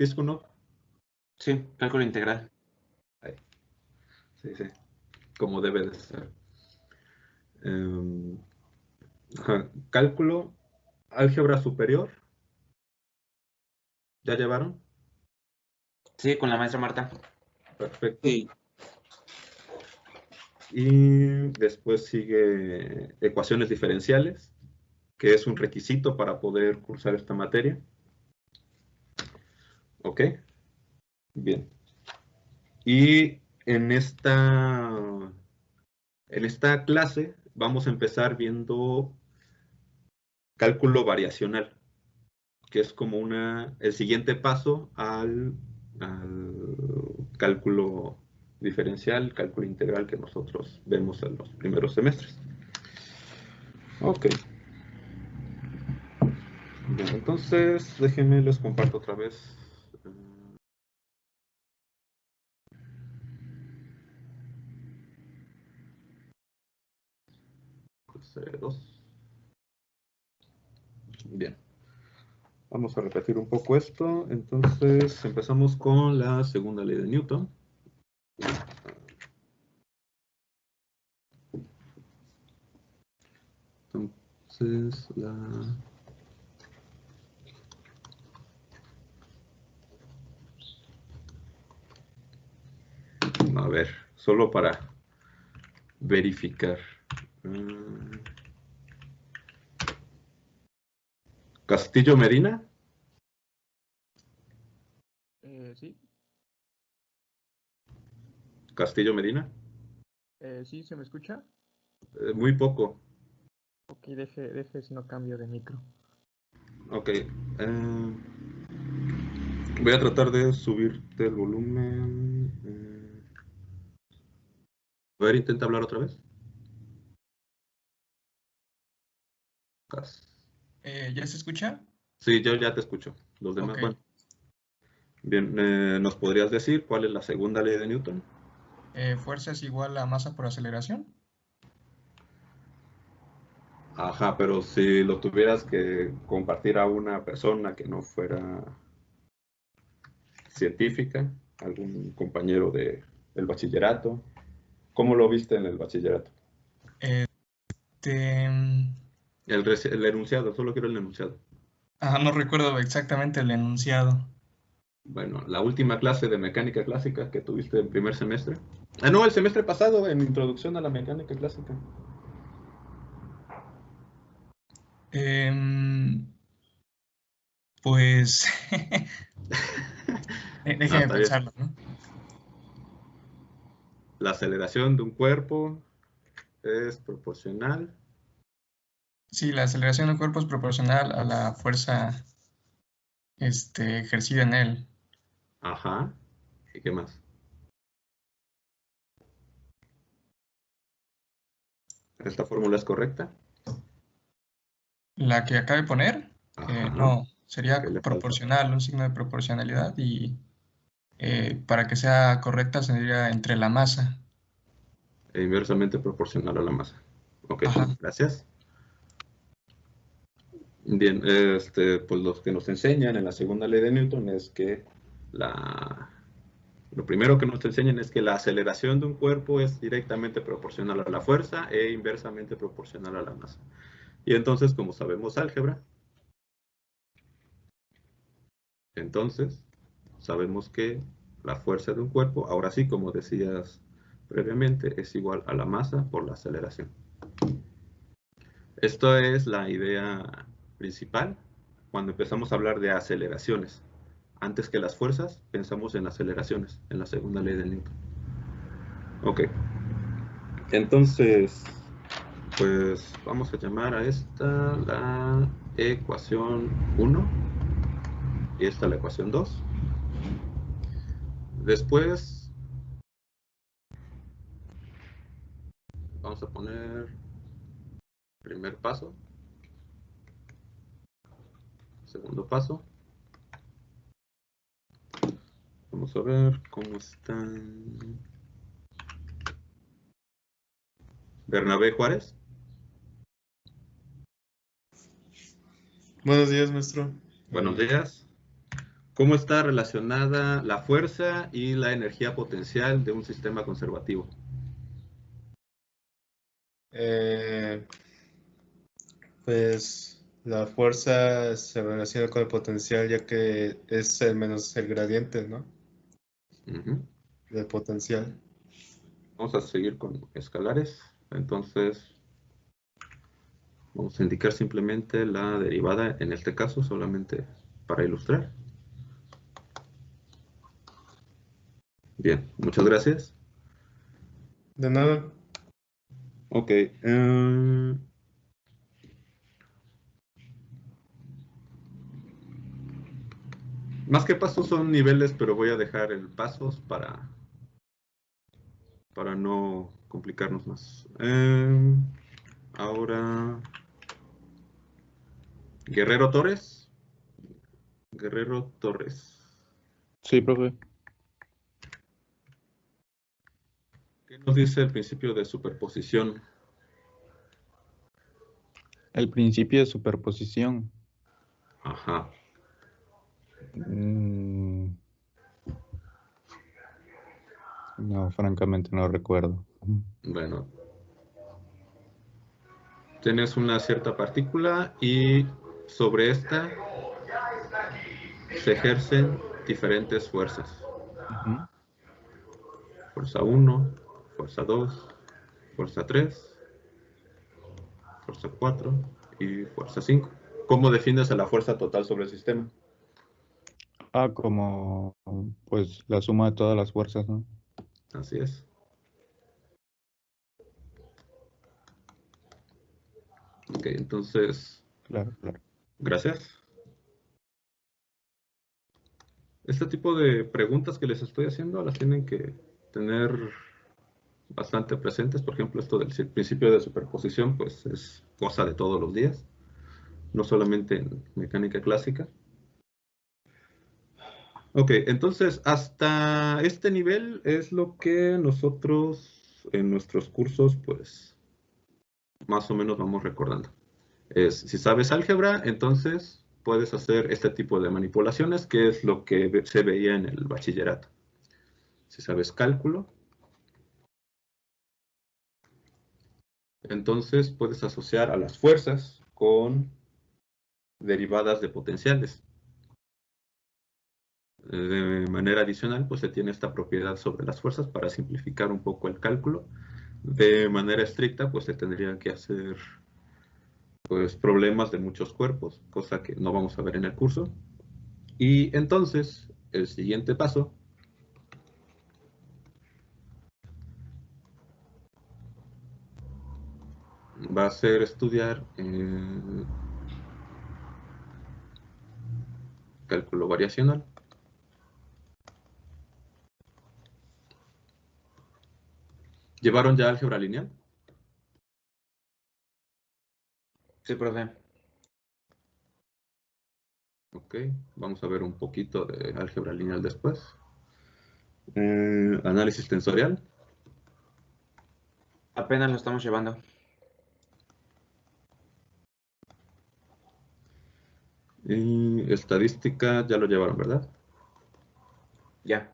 Pisco, ¿no? Sí, cálculo integral. Ahí. Sí, sí, como debe de ser. Cálculo, álgebra superior. ¿Ya llevaron? Sí, con la maestra Marta. Perfecto. Sí. Y después sigue ecuaciones diferenciales, que es un requisito para poder cursar esta materia. ¿Ok? Bien. Y en esta clase vamos a empezar viendo cálculo variacional, que es como el siguiente paso al cálculo diferencial, cálculo integral que nosotros vemos en los primeros semestres. Ok. Bien, entonces déjenme les comparto otra vez. C2. Bien. Vamos a repetir un poco esto. Entonces empezamos con la segunda ley de Newton. Entonces a ver, solo para verificar. Castillo Medina. Sí. Castillo Medina. Sí, ¿se me escucha? Muy poco. Ok, deje si no cambio de micro. Ok. Voy a tratar de subirte el volumen. A ver, intenta hablar otra vez. ¿Ya se escucha? Sí, yo ya te escucho. Los demás, Ok. bueno. Bien, ¿nos podrías decir cuál es la segunda ley de Newton? Fuerza es igual a masa por aceleración. Ajá, pero si lo tuvieras que compartir a una persona que no fuera científica, algún compañero del bachillerato, ¿cómo lo viste en el bachillerato? Este, El enunciado, solo quiero el enunciado. no recuerdo exactamente el enunciado. Bueno, la última clase de mecánica clásica que tuviste en primer semestre. No, el semestre pasado en introducción a la mecánica clásica. Pues déjeme Está bien. pensarlo, ¿no? La aceleración de un cuerpo es proporcional. Sí, la aceleración del cuerpo es proporcional a la fuerza ejercida en él. Ajá. ¿Y qué más? ¿Esta fórmula es correcta? La que acabo de poner, Ajá. no, sería ¿Qué le falta? proporcional, un signo de proporcionalidad y para que sea correcta sería entre la masa. E inversamente proporcional a la masa. Ok, Ajá. gracias. Bien, pues lo que nos enseñan en la segunda ley de Newton es que lo primero que nos enseñan es que la aceleración de un cuerpo es directamente proporcional a la fuerza e inversamente proporcional a la masa. Y entonces, como sabemos álgebra, entonces sabemos que la fuerza de un cuerpo, ahora sí, como decías previamente, es igual a la masa por la aceleración. Esto es la idea principal cuando empezamos a hablar de aceleraciones. Antes que las fuerzas, pensamos en aceleraciones, en la segunda ley de Newton. Ok. Entonces, pues vamos a llamar a esta la ecuación 1 y esta la ecuación 2. Después vamos a poner primer paso, segundo paso. Vamos a ver cómo están. Bernabé Juárez. Buenos días, maestro. Buenos días. ¿Cómo está relacionada la fuerza y la energía potencial de un sistema conservativo? Pues la fuerza se relaciona con el potencial ya que es el menos el gradiente, ¿no? Ujú. Del potencial. Vamos a seguir con escalares. Entonces, vamos a indicar simplemente la derivada, en este caso, solamente para ilustrar. Bien, muchas gracias. De nada. Ok. Más que pasos son niveles, pero voy a dejar el pasos para no complicarnos más. Ahora, Guerrero Torres. Guerrero Torres. Sí, profe. ¿Qué nos dice el principio de superposición? El principio de superposición. Ajá. No, francamente no recuerdo. Bueno, tienes una cierta partícula y sobre esta se ejercen diferentes fuerzas. Ujú. Fuerza 1, fuerza 2, fuerza 3, fuerza 4 y fuerza 5. ¿Cómo defines a la fuerza total sobre el sistema? Como pues la suma de todas las fuerzas, ¿no? Así es. Ok, entonces, Claro, claro. gracias. Este tipo de preguntas que les estoy haciendo las tienen que tener bastante presentes. Por ejemplo, esto del principio de superposición, pues es cosa de todos los días, no solamente en mecánica clásica. Ok, entonces hasta este nivel es lo que nosotros en nuestros cursos, pues más o menos vamos recordando. Si sabes álgebra, entonces puedes hacer este tipo de manipulaciones, que es lo que se veía en el bachillerato. Si sabes cálculo, entonces puedes asociar a las fuerzas con derivadas de potenciales. De manera adicional, pues se tiene esta propiedad sobre las fuerzas para simplificar un poco el cálculo. De manera estricta, pues se tendrían que hacer pues, problemas de muchos cuerpos, cosa que no vamos a ver en el curso. Y entonces, el siguiente paso va a ser estudiar cálculo variacional. ¿Llevaron ya álgebra lineal? Sí, profe. Ok, vamos a ver un poquito de álgebra lineal después. Análisis tensorial. Apenas lo estamos llevando. Y estadística ya lo llevaron, ¿verdad? Ya.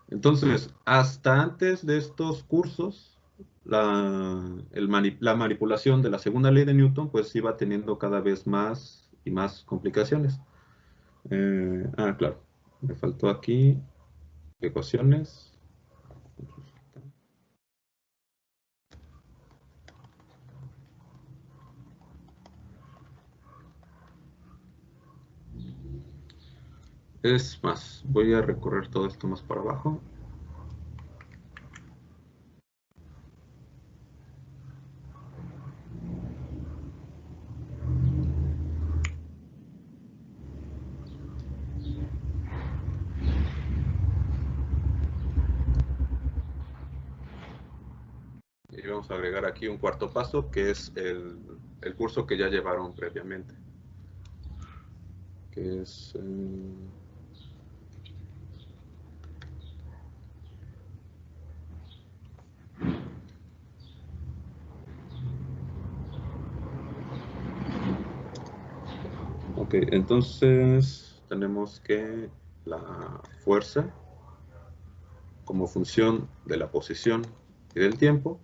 Entonces, hasta antes de estos cursos, la manipulación de la segunda ley de Newton pues iba teniendo cada vez más y más complicaciones. Claro, me faltó aquí ecuaciones. Es más, voy a recorrer todo esto más para abajo. Y vamos a agregar aquí un cuarto paso, que es el curso que ya llevaron previamente. Que es... Ok, entonces tenemos que la fuerza, como función de la posición y del tiempo,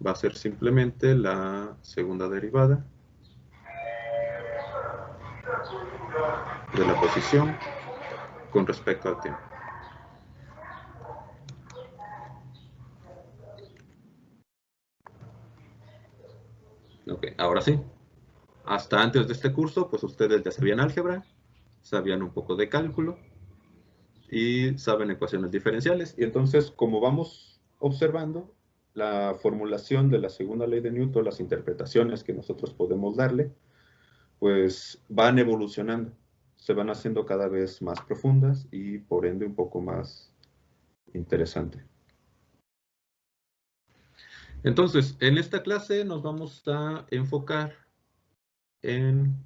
va a ser simplemente la segunda derivada de la posición con respecto al tiempo. Ok, ahora sí. Hasta antes de este curso, pues ustedes ya sabían álgebra, sabían un poco de cálculo y saben ecuaciones diferenciales. Y entonces, como vamos observando, la formulación de la segunda ley de Newton, las interpretaciones que nosotros podemos darle, pues van evolucionando, se van haciendo cada vez más profundas y por ende un poco más interesante. Entonces, en esta clase nos vamos a enfocar en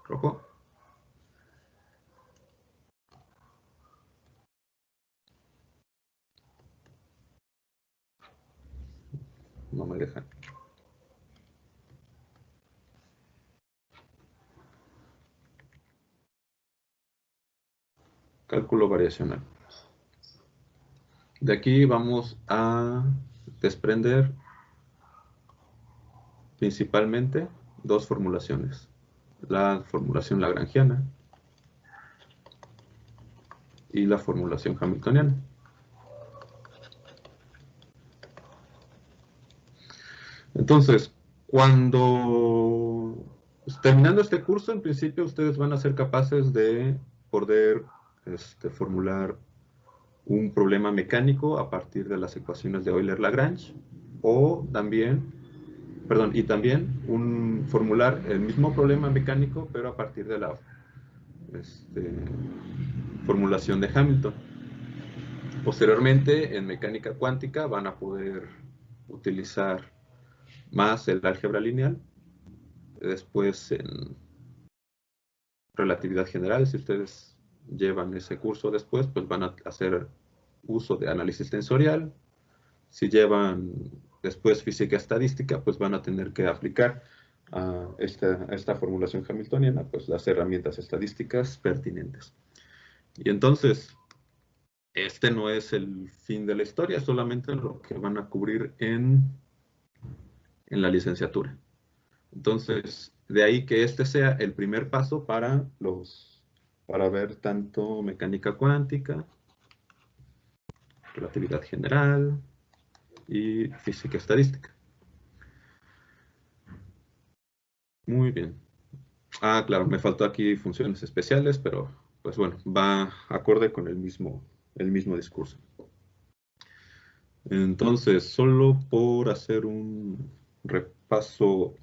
rojo. No me dejan. Cálculo variacional. De aquí vamos a desprender principalmente dos formulaciones. La formulación lagrangiana y la formulación hamiltoniana. Entonces, terminando este curso, en principio ustedes van a ser capaces de poder formular un problema mecánico a partir de las ecuaciones de Euler-Lagrange, o también, y también formular el mismo problema mecánico, pero a partir de la formulación de Hamilton. Posteriormente, en mecánica cuántica van a poder utilizar más el álgebra lineal. Después en relatividad general, si ustedes llevan ese curso después, pues van a hacer uso de análisis tensorial. Si llevan después física estadística, pues van a tener que aplicar a esta formulación hamiltoniana, pues las herramientas estadísticas pertinentes. Y entonces, este no es el fin de la historia, solamente lo que van a cubrir en la licenciatura. Entonces, de ahí que este sea el primer paso para ver tanto mecánica cuántica, relatividad general y física estadística. Muy bien. Ah, claro, me faltó aquí funciones especiales, pero pues bueno, va acorde con el mismo discurso. Entonces, solo por hacer un repaso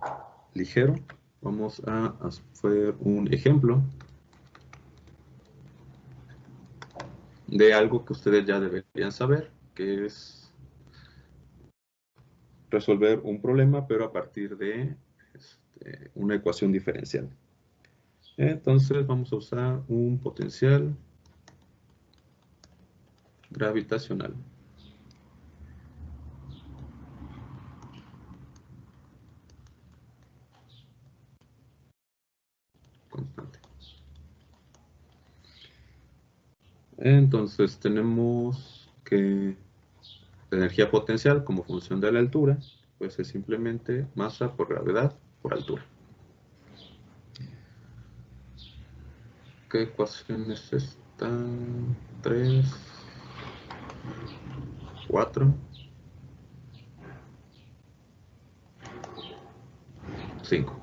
ligero, vamos a hacer un ejemplo de algo que ustedes ya deberían saber, que es resolver un problema, pero a partir de una ecuación diferencial. Entonces vamos a usar un potencial gravitacional. Constante. Entonces tenemos que la energía potencial como función de la altura, pues es simplemente masa por gravedad por altura. ¿Qué ecuación es esta? 3, 4, 5.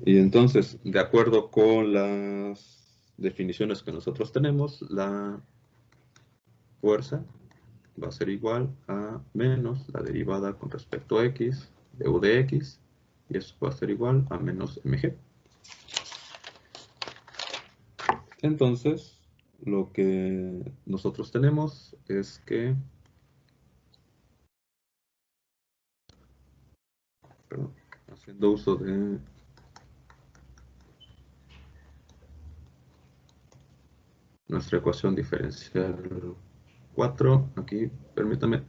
Y entonces, de acuerdo con las definiciones que nosotros tenemos, la fuerza va a ser igual a menos la derivada con respecto a x de u de x, y eso va a ser igual a menos mg. Entonces, lo que nosotros tenemos es que, haciendo uso de nuestra ecuación diferencial 4, aquí, permítame,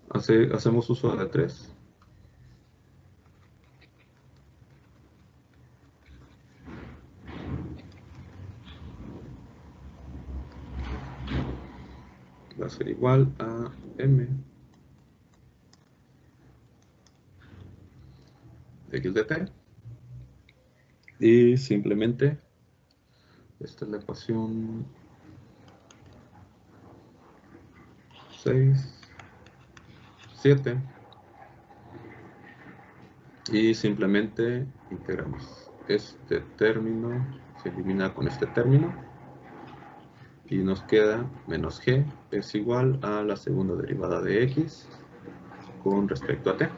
hacemos uso de 3. va a ser igual a m de x de t. Y simplemente, esta es la ecuación 6, 7. Y simplemente integramos. Este término se elimina con este término. Y nos queda menos g es igual a la segunda derivada de x con respecto a t.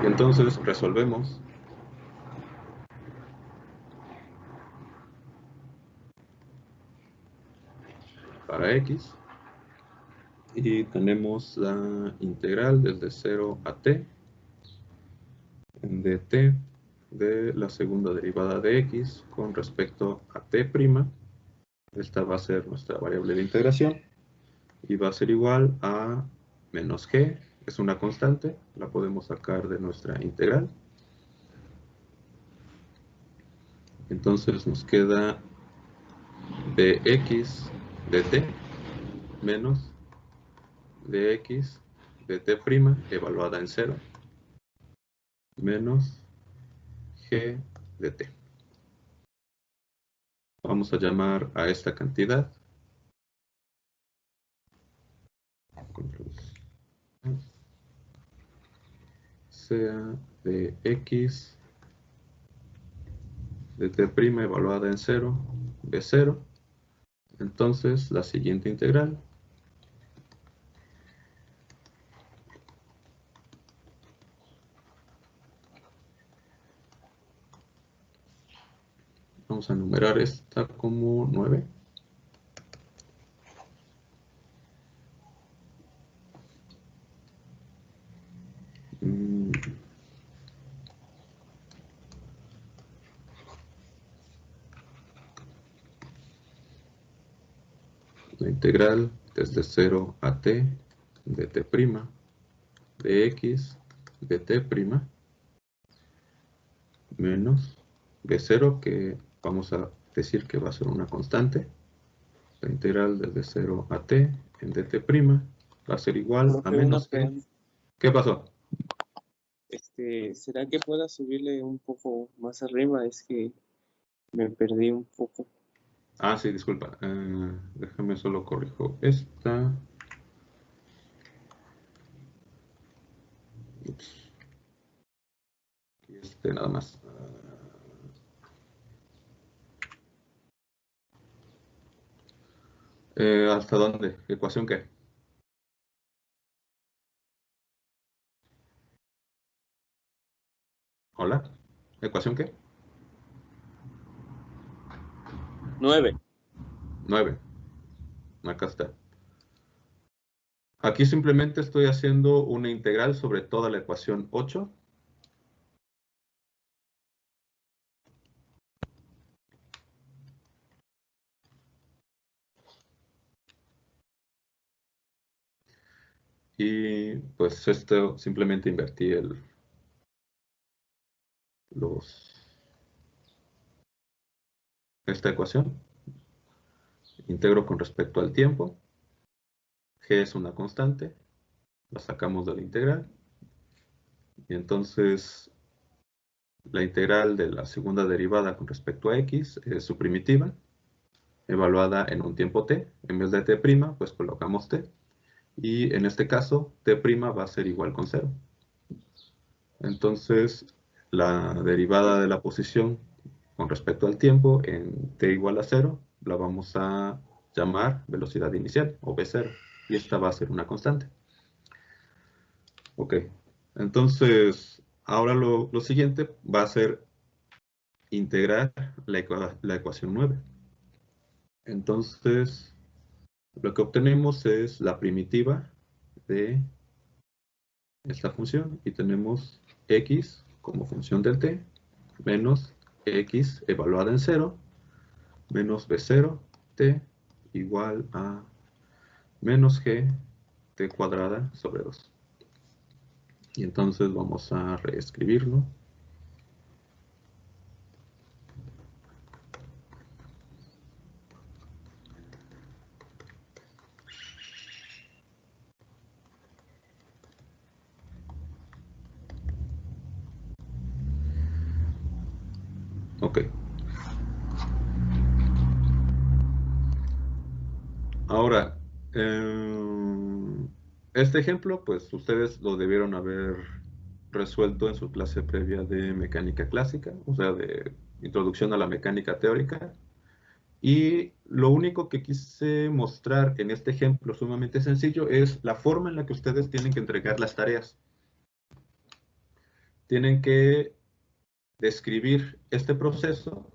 Y entonces resolvemos. Para x. Y tenemos la integral desde 0 a t de t de la segunda derivada de x con respecto a t'. Esta va a ser nuestra variable de integración y va a ser igual a menos g, es una constante, la podemos sacar de nuestra integral. Entonces nos queda dx de t menos dx de t' evaluada en 0 menos g de t. Vamos a llamar a esta cantidad sea de x de t' evaluada en 0 de 0. Entonces la siguiente integral vamos a numerar esta como 9. La integral desde 0 a t de t' de x de t' menos b0, que vamos a decir que va a ser una constante. La integral desde 0 a t en dt' va a ser igual a menos g. ¿Qué pasó? ¿Será que pueda subirle un poco más arriba? Es que me perdí un poco. Ah, sí, disculpa. Déjame solo corrijo esta. Ups. Aquí nada más. ¿Hasta dónde? ¿Ecuación qué? ¿Hola? ¿Ecuación qué? 9. 9. Acá está. Aquí simplemente estoy haciendo una integral sobre toda la ecuación 8. Y pues esto simplemente invertí esta ecuación. Integro con respecto al tiempo. G es una constante. La sacamos de la integral. Y entonces la integral de la segunda derivada con respecto a x es su primitiva, evaluada en un tiempo t. En vez de t', pues colocamos t. Y en este caso, t' va a ser igual con 0. Entonces, la derivada de la posición con respecto al tiempo en t igual a 0, la vamos a llamar velocidad inicial, o v0. Y esta va a ser una constante. Ok. Entonces, ahora lo siguiente va a ser integrar la ecuación 9. Entonces, lo que obtenemos es la primitiva de esta función y tenemos x como función del t menos x evaluada en 0 menos b0 t igual a menos g t cuadrada sobre 2. Y entonces vamos a reescribirlo. Ok. Ahora, este ejemplo, pues ustedes lo debieron haber resuelto en su clase previa de mecánica clásica, o sea, de introducción a la mecánica teórica. Y lo único que quise mostrar en este ejemplo sumamente sencillo es la forma en la que ustedes tienen que entregar las tareas. Tienen que describir este proceso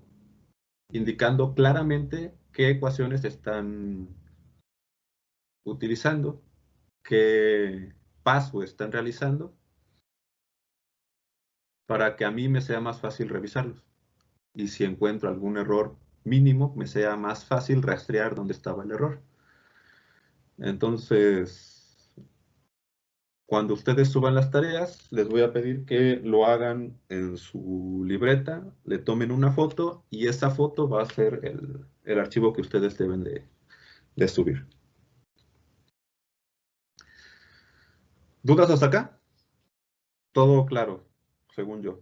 indicando claramente qué ecuaciones están utilizando, qué paso están realizando, para que a mí me sea más fácil revisarlos. Y si encuentro algún error mínimo, me sea más fácil rastrear dónde estaba el error. Entonces, cuando ustedes suban las tareas, les voy a pedir que lo hagan en su libreta, le tomen una foto y esa foto va a ser el archivo que ustedes deben de subir. ¿Dudas hasta acá? Todo claro, según yo.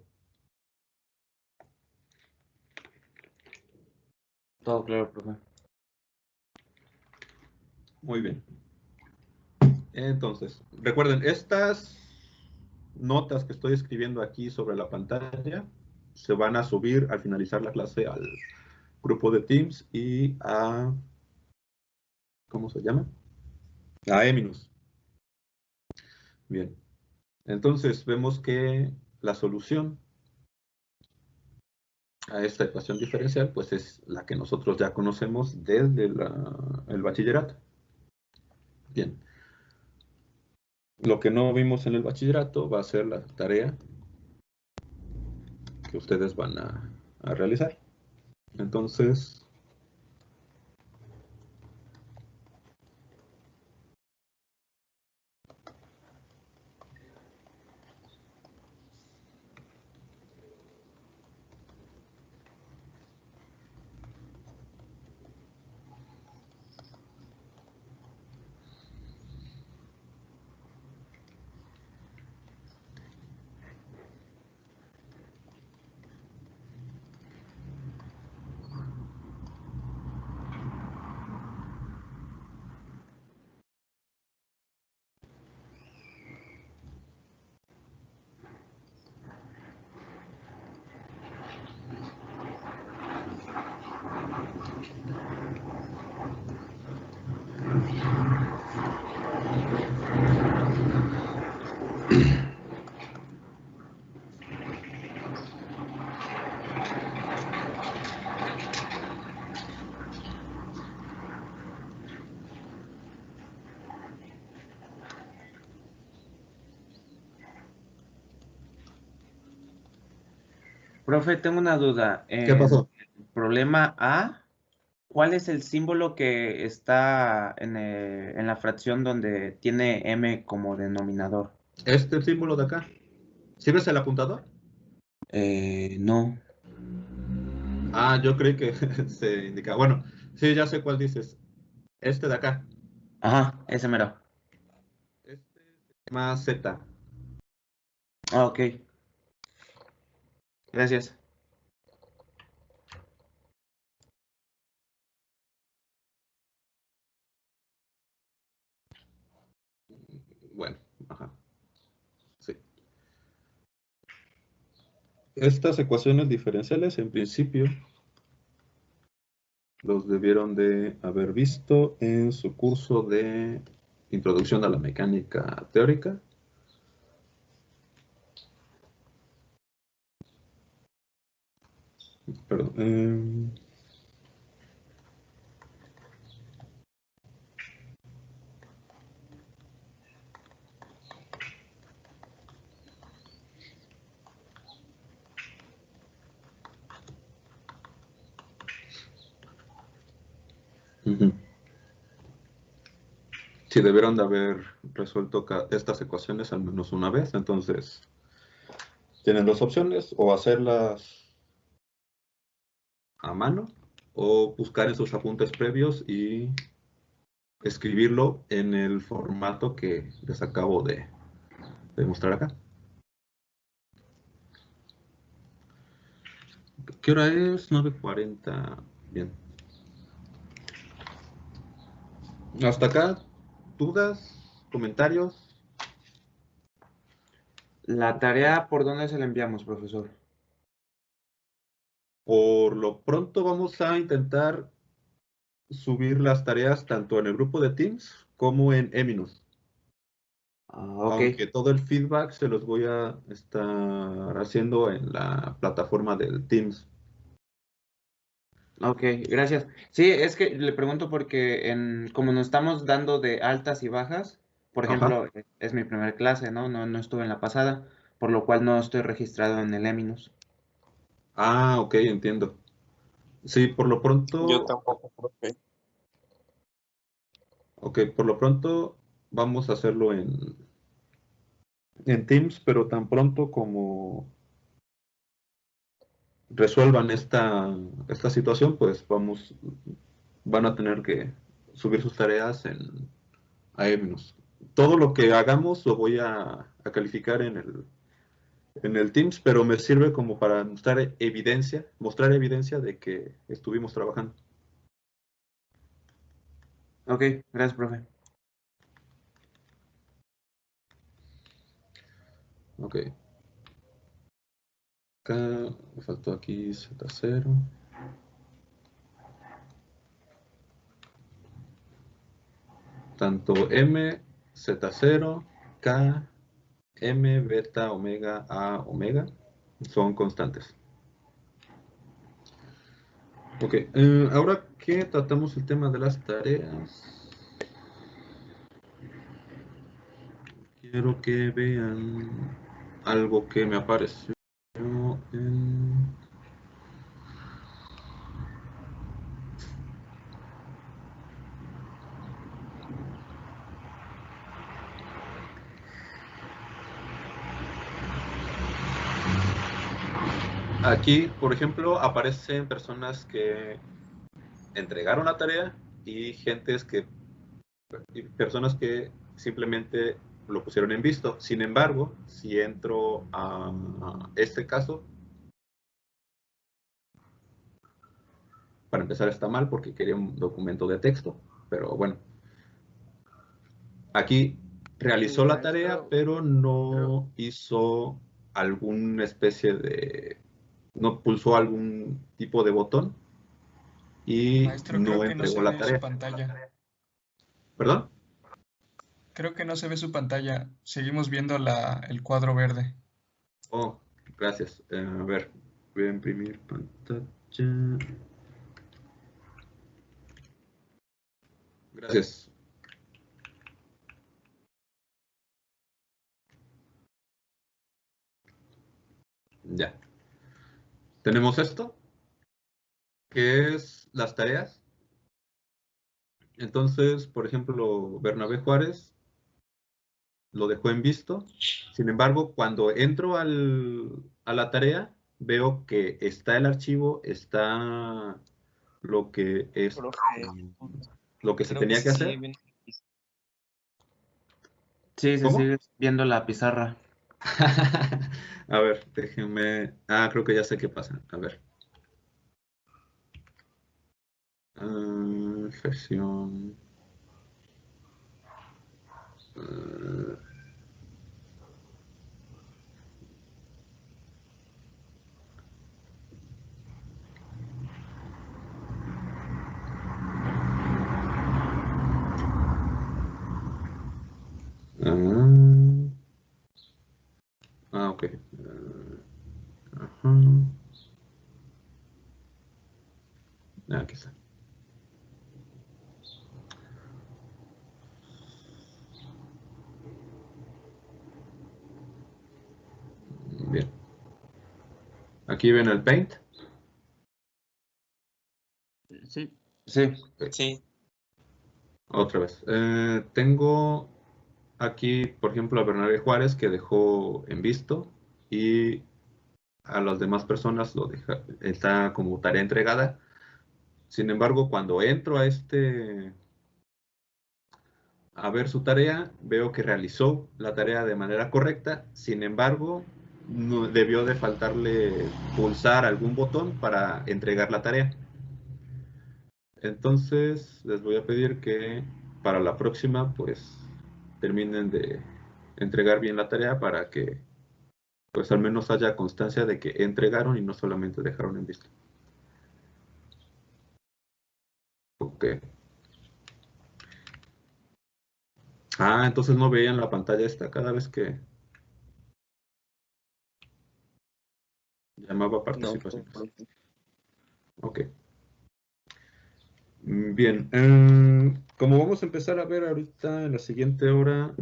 Todo claro, profe. Muy bien. Entonces, recuerden, estas notas que estoy escribiendo aquí sobre la pantalla se van a subir al finalizar la clase al grupo de Teams y a, ¿cómo se llama? A Eminus. Bien. Entonces, vemos que la solución a esta ecuación diferencial, pues es la que nosotros ya conocemos desde el bachillerato. Bien. Lo que no vimos en el bachillerato va a ser la tarea que ustedes van a realizar. Entonces, Profe, tengo una duda. ¿qué pasó? En problema A, ¿cuál es el símbolo que está en la fracción donde tiene M como denominador? Este símbolo de acá. ¿Sí ves el apuntador? No. Ah, yo creí que se indicaba. Bueno, sí, ya sé cuál dices. Este de acá. Ajá, ese mero. Este se llama Z. Ah, ok. Gracias. Bueno, ajá. Sí. Estas ecuaciones diferenciales, en principio, los debieron de haber visto en su curso de Introducción a la Mecánica Teórica. Perdón. Sí, debieron de haber resuelto estas ecuaciones al menos una vez. Entonces, tienen dos opciones: o hacerlas a mano o buscar en sus apuntes previos y escribirlo en el formato que les acabo de mostrar acá. ¿Qué hora es? 9:40. Bien. Hasta acá, ¿dudas? ¿Comentarios? La tarea, ¿por dónde se la enviamos, profesor? Por lo pronto vamos a intentar subir las tareas tanto en el grupo de Teams como en Eminus. Ok, Aunque todo el feedback se los voy a estar haciendo en la plataforma del Teams. ok, gracias. Sí, es que le pregunto porque como nos estamos dando de altas y bajas, por Ajá. ejemplo, es mi primer clase, ¿no? No estuve en la pasada, por lo cual no estoy registrado en el Eminus. Ah, ok, entiendo. Sí, por lo Yo pronto, tampoco, profe. ok, por lo pronto vamos a hacerlo en Teams, pero tan pronto como resuelvan esta situación, pues van a tener que subir sus tareas a Eminus. Todo lo que hagamos lo voy a calificar en el Teams, pero me sirve como para mostrar evidencia de que estuvimos trabajando. Ok, gracias, profe. Ok. Acá me faltó aquí Z0. Tanto M, Z0, K, M, beta, omega, A, omega son constantes. Ok, ahora que tratamos el tema de las tareas, quiero que vean algo que me apareció en... Aquí, por ejemplo, aparecen personas que entregaron la tarea y personas que simplemente lo pusieron en visto. Sin embargo, si entro a este caso, para empezar está mal porque quería un documento de texto, pero bueno. Aquí realizó la tarea, Maestro, pero no hizo alguna especie de... no pulsó algún tipo de botón y Maestro, creo no que no entregó se la ve su tarea. pantalla. ¿Perdón? Creo que no se ve su pantalla. Seguimos viendo el cuadro verde. Oh, gracias. A ver, voy a imprimir pantalla. Gracias. Ya. Tenemos esto, que es las tareas. Entonces, por ejemplo, Bernabé Juárez lo dejó en visto. Sin embargo, cuando entro a la tarea, veo que está el archivo, está lo que es Profe, lo que se creo que tenía se que sigue hacer. viendo. Sí, se ¿Cómo? sigue viendo la pizarra. A ver, déjenme. Ah, creo que ya sé qué pasa. A ver. Versión. ah, ok. Ajá. Aquí está. Bien. Aquí ven el Paint. sí, Sí, Sí, Otra vez. Tengo aquí, por ejemplo, a Bernabé Juárez que dejó en visto y a las demás personas está como tarea entregada. Sin embargo, cuando entro a ver su tarea, veo que realizó la tarea de manera correcta. Sin embargo, debió de faltarle pulsar algún botón para entregar la tarea. Entonces, les voy a pedir que para la próxima, pues, terminen de entregar bien la tarea para que, pues, al menos haya constancia de que entregaron y no solamente dejaron en visto. Ok. Ah, entonces no veían la pantalla esta cada vez que llamaba No, participación. profe. Ok. Bien. Como vamos a empezar a ver ahorita en la siguiente hora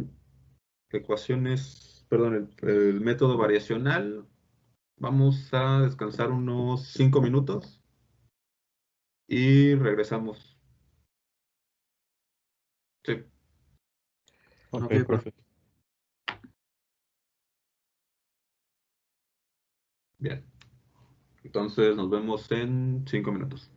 ecuaciones, perdón, el método variacional, vamos a descansar unos 5 minutos y regresamos. Sí. Ok, Ok, bueno. profe. Bien. Entonces nos vemos en 5 minutos.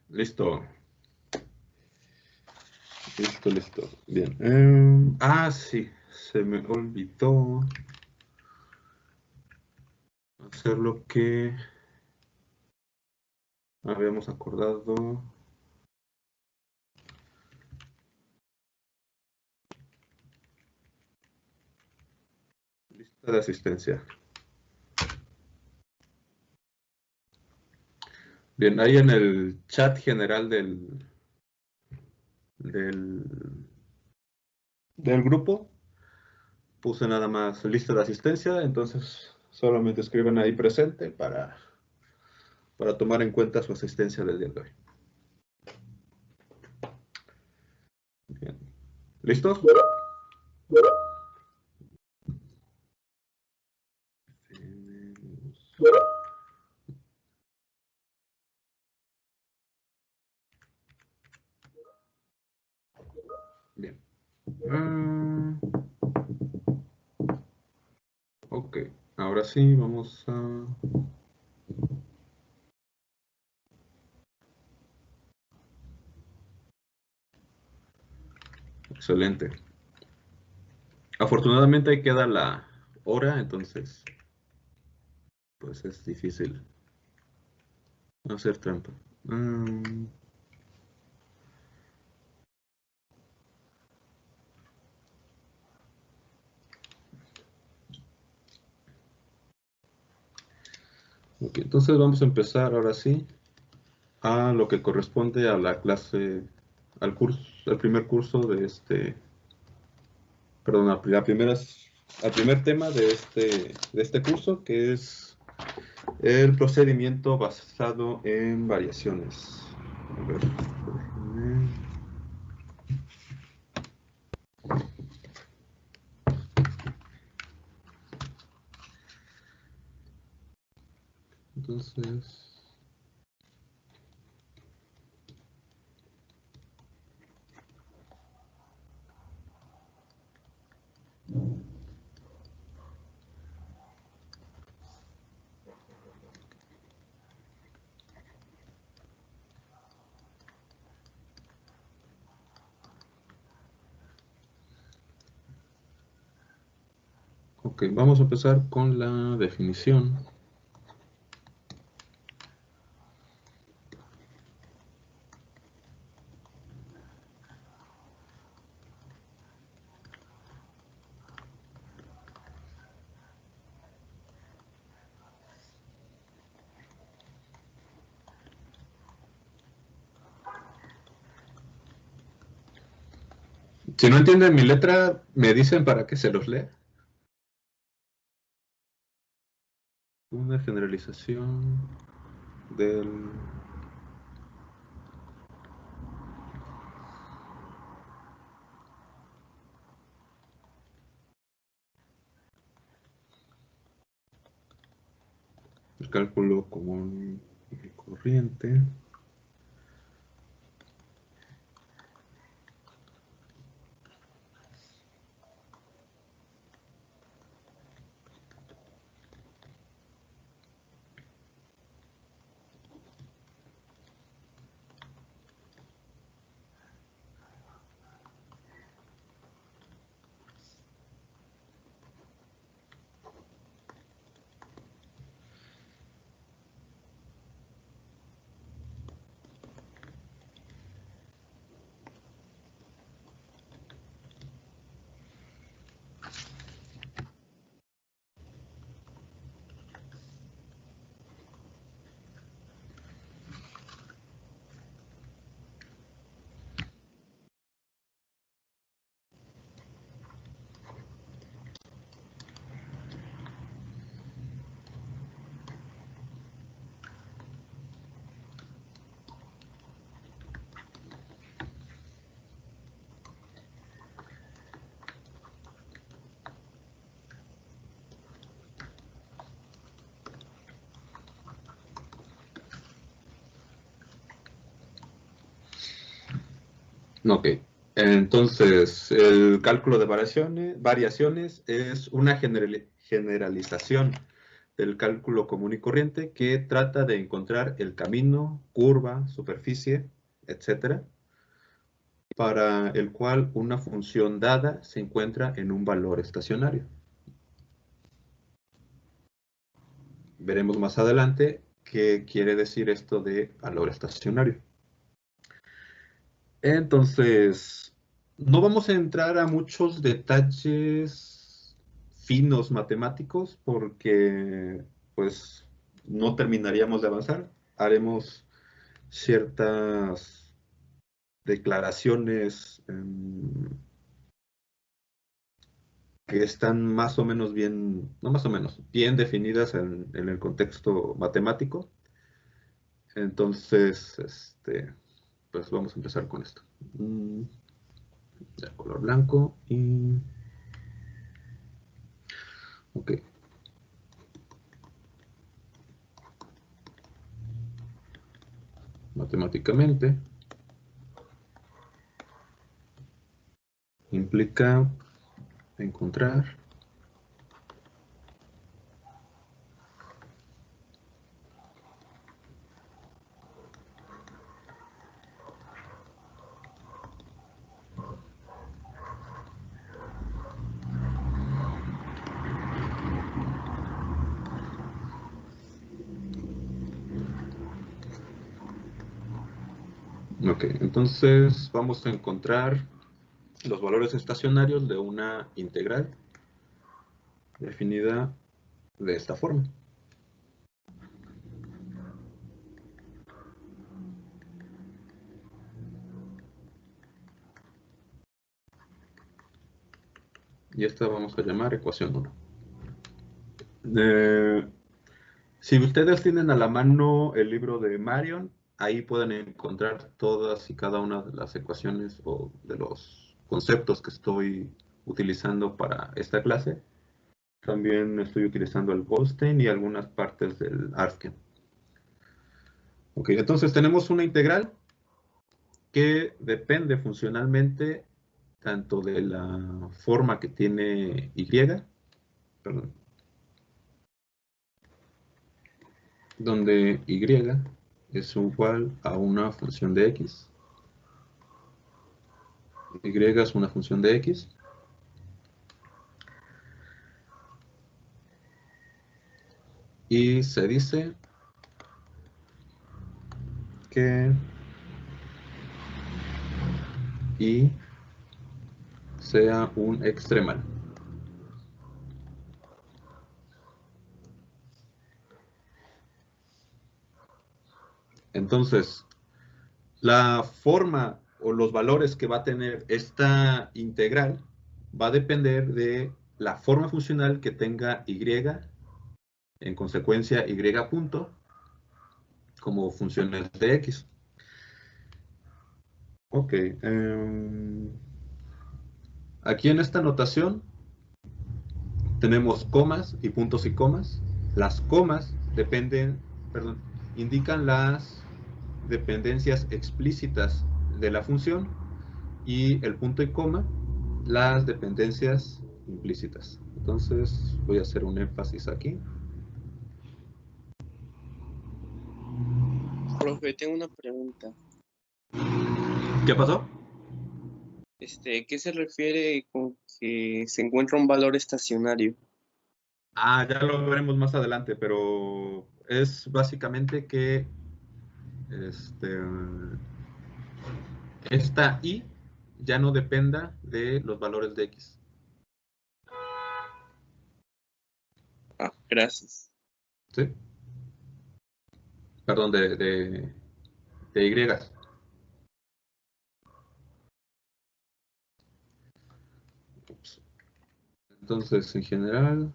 Listo. Listo. Bien. Sí. Se me olvidó hacer lo que habíamos acordado. Lista de asistencia. Bien, ahí en el chat general del grupo puse nada más lista de asistencia, entonces solamente escriban ahí presente para tomar en cuenta su asistencia del día de hoy. Bien. ¿Listos? Bien. Ok, ahora sí vamos a... Excelente. Afortunadamente ahí queda la hora, entonces pues es difícil hacer trampa. Ok, entonces vamos a empezar ahora sí a lo que corresponde a la clase, al curso, al primer curso de perdón, al primer tema de este curso, que es el procedimiento basado en variaciones. A ver, déjenme. Entonces... Ok, vamos a empezar con la definición. Si no entienden mi letra, me dicen para que se los lea. Una generalización del... el cálculo común y corriente. Ok, entonces el cálculo de variaciones es una generalización del cálculo común y corriente que trata de encontrar el camino, curva, superficie, etcétera, para el cual una función dada se encuentra en un valor estacionario. Veremos más adelante qué quiere decir esto de valor estacionario. Entonces, no vamos a entrar a muchos detalles finos matemáticos porque pues no terminaríamos de avanzar. Haremos ciertas declaraciones que están más o menos bien, no más o menos, bien definidas en el contexto matemático. Entonces, pues vamos a empezar con esto. De color blanco y... Ok. Matemáticamente implica encontrar Ok, entonces vamos a encontrar los valores estacionarios de una integral definida de esta forma. Y esta vamos a llamar ecuación 1. Si ustedes tienen a la mano el libro de Marion, ahí pueden encontrar todas y cada una de las ecuaciones o de los conceptos que estoy utilizando para esta clase. También estoy utilizando el Goldstein y algunas partes del Arsken. Ok, entonces tenemos una integral que depende funcionalmente tanto de la forma que tiene y, perdón, donde y es igual a una función de x. Y es una función de x. Y se dice que y sea un extremal. Entonces, la forma o los valores que va a tener esta integral va a depender de la forma funcional que tenga y, en consecuencia y punto, como funciones de x. Ok. Aquí en esta notación tenemos comas y puntos y comas. Las comas indican las dependencias explícitas de la función y el punto y coma las dependencias implícitas. Entonces voy a hacer un énfasis aquí. Profe, tengo una pregunta. ¿Qué pasó? ¿Qué se refiere con que se encuentra un valor estacionario? Ya lo veremos más adelante, pero es básicamente que esta y ya no dependa de los valores de x. Gracias. ¿Sí? Perdón, de y. Ups. Entonces, en general,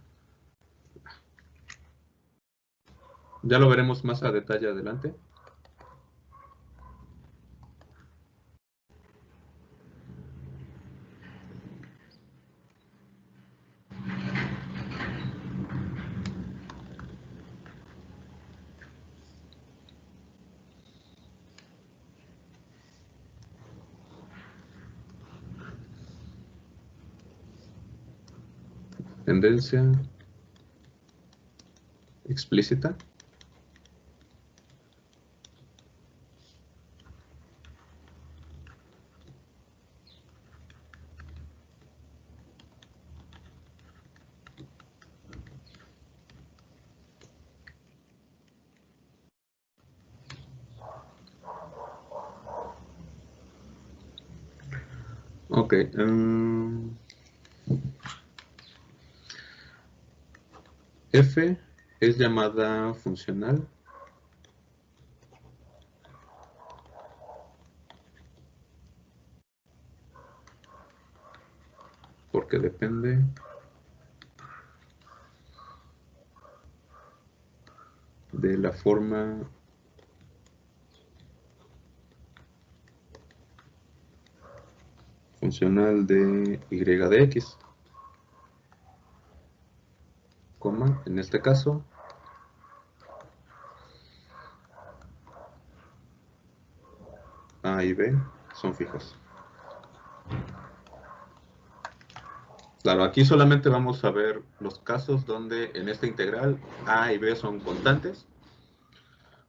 ya lo veremos más a detalle adelante. Tendencia explícita. Ok. F es llamada funcional porque depende de la forma funcional de y de x, coma, en este caso, A y B son fijos. Claro, aquí solamente vamos a ver los casos donde en esta integral A y B son constantes.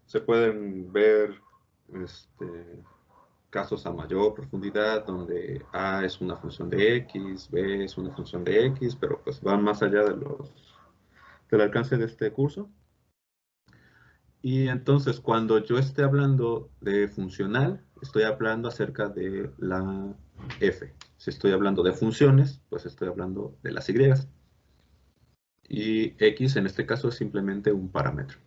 Se pueden ver casos a mayor profundidad donde A es una función de X, B es una función de X, pero pues van más allá de del alcance de este curso. Y entonces cuando yo esté hablando de funcional, estoy hablando acerca de la F. Si estoy hablando de funciones, pues estoy hablando de las Y. Y X en este caso es simplemente un parámetro.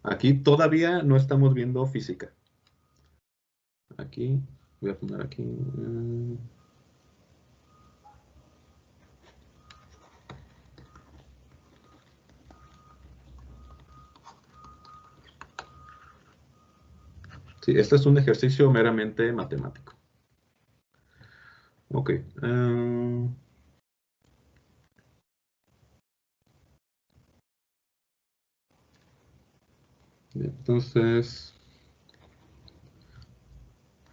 Aquí todavía no estamos viendo física. Aquí, voy a poner aquí. Sí, este es un ejercicio meramente matemático. Ok. Entonces,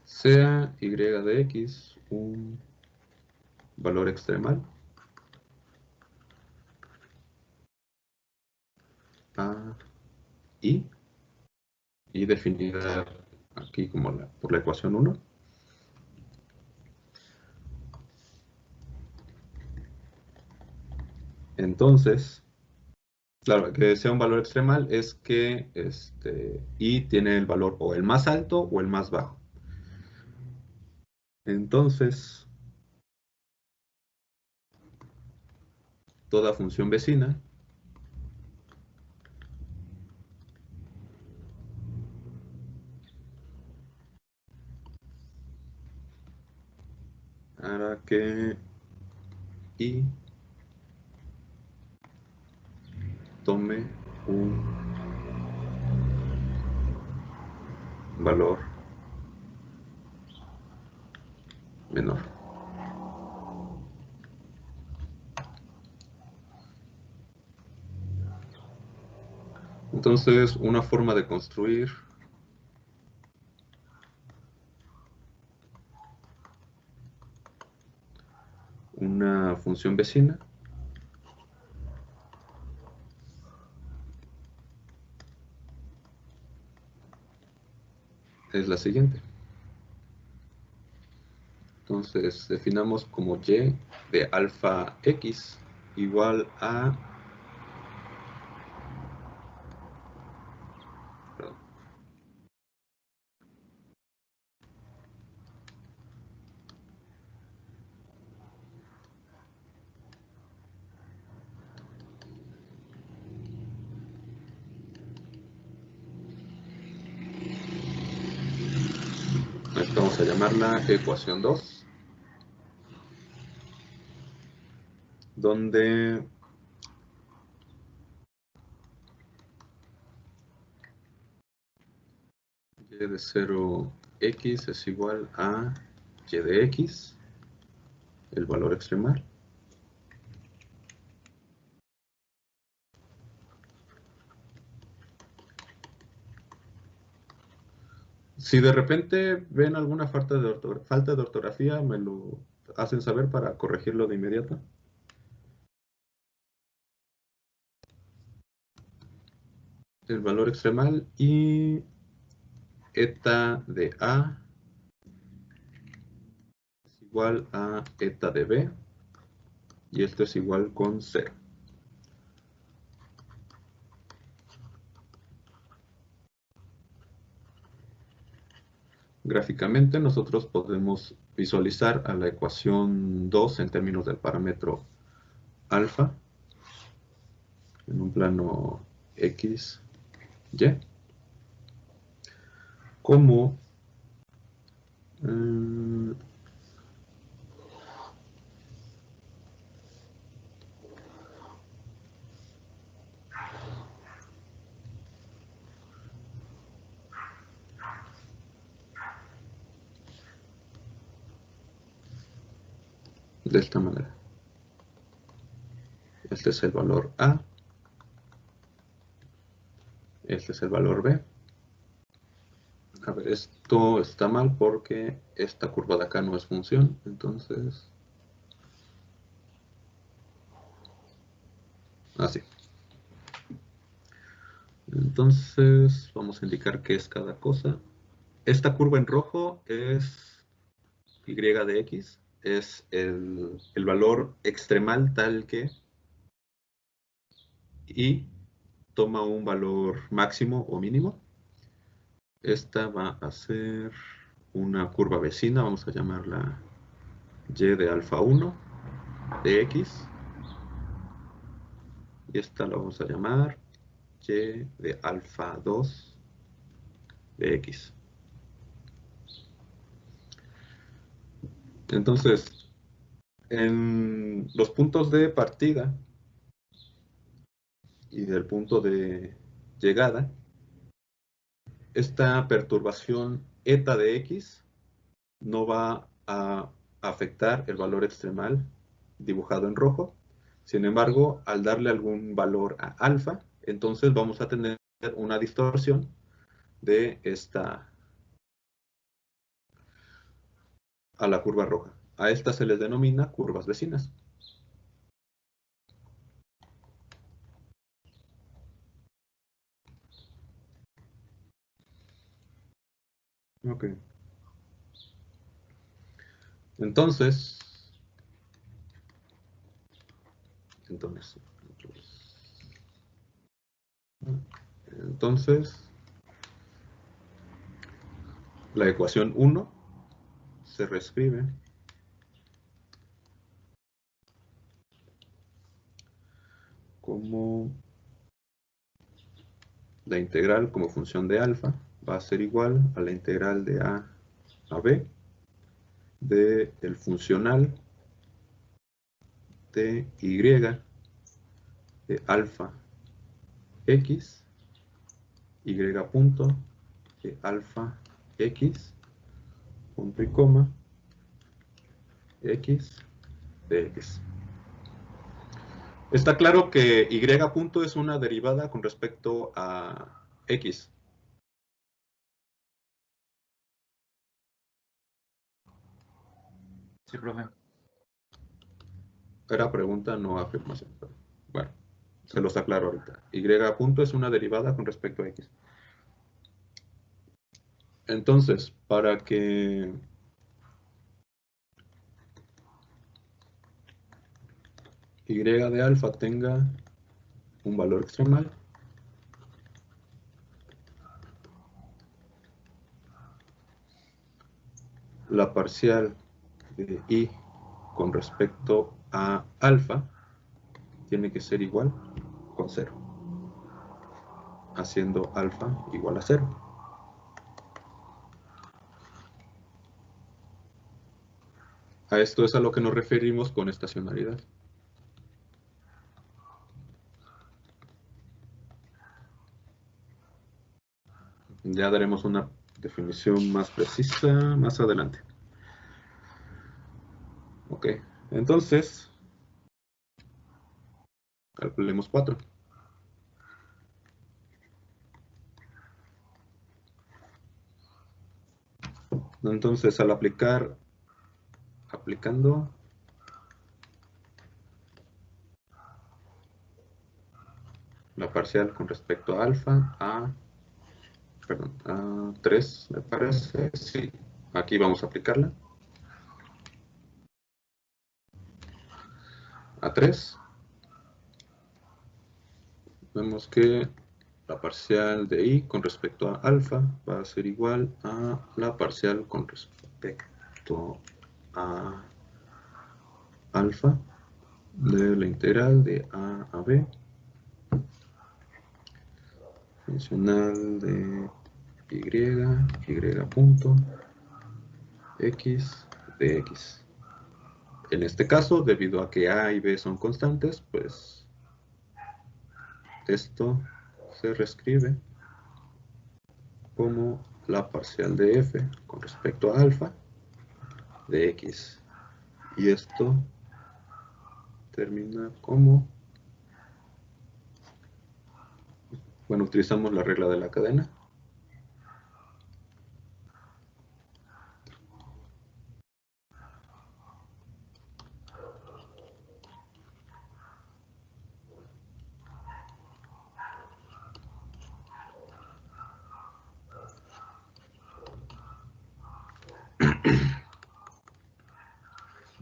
sea y de x un valor extremal a y definida aquí como por la ecuación 1. Entonces, claro, que sea un valor extremal es que y tiene el valor o el más alto o el más bajo. Entonces, toda función vecina hará que y tome un valor menor. Entonces, una forma de construir una función vecina es la siguiente. Entonces, definamos como y de alfa x igual a... Perdón. Vamos a llamarla ecuación 2, donde y de 0x es igual a y de x, el valor extremal, si de repente ven alguna falta de ortografía, me lo hacen saber para corregirlo de inmediato. el valor extremal y eta de A es igual a eta de B y esto es igual con 0. Gráficamente nosotros podemos visualizar a la ecuación 2 en términos del parámetro alfa en un plano x, y como de esta manera. Este es el valor A, este es el valor B. A ver, esto está mal porque esta curva de acá no es función, entonces... así. Entonces, vamos a indicar qué es cada cosa. Esta curva en rojo es y de x, es el valor extremal tal que y toma un valor máximo o mínimo. Esta va a ser una curva vecina, vamos a llamarla y de alfa 1 de x. Y esta la vamos a llamar y de alfa 2 de x. Entonces, en los puntos de partida y del punto de llegada, esta perturbación eta de x no va a afectar el valor extremal dibujado en rojo. Sin embargo, al darle algún valor a alfa, entonces vamos a tener una distorsión de esta a la curva roja. A estas se les denomina curvas vecinas. Ok. Entonces, la ecuación 1 se reescribe como la integral como función de alfa va a ser igual a la integral de a b de el funcional de y de alfa x y punto de alfa x punto y coma x de x. Está claro que y punto es una derivada con respecto a x. Sí, profe. Era pregunta, no afirmación. Bueno, se los aclaro ahorita. Y punto es una derivada con respecto a x. Entonces, para que y de alfa tenga un valor extremal, la parcial de y con respecto a alfa tiene que ser igual con 0, haciendo alfa igual a 0. A esto es a lo que nos referimos con estacionariedad. Ya daremos una definición más precisa más adelante. Ok, entonces, calculemos 4. Entonces, al aplicando la parcial con respecto a alfa a 3, me parece. Sí, aquí vamos a aplicarla. A 3. Vemos que la parcial de i con respecto a alfa va a ser igual a la parcial con respecto a alfa de la integral de a b funcional de y punto x de x. En este caso, debido a que a y b son constantes, pues esto se reescribe como la parcial de f con respecto a alfa de x. Y esto termina como, bueno, utilizamos la regla de la cadena.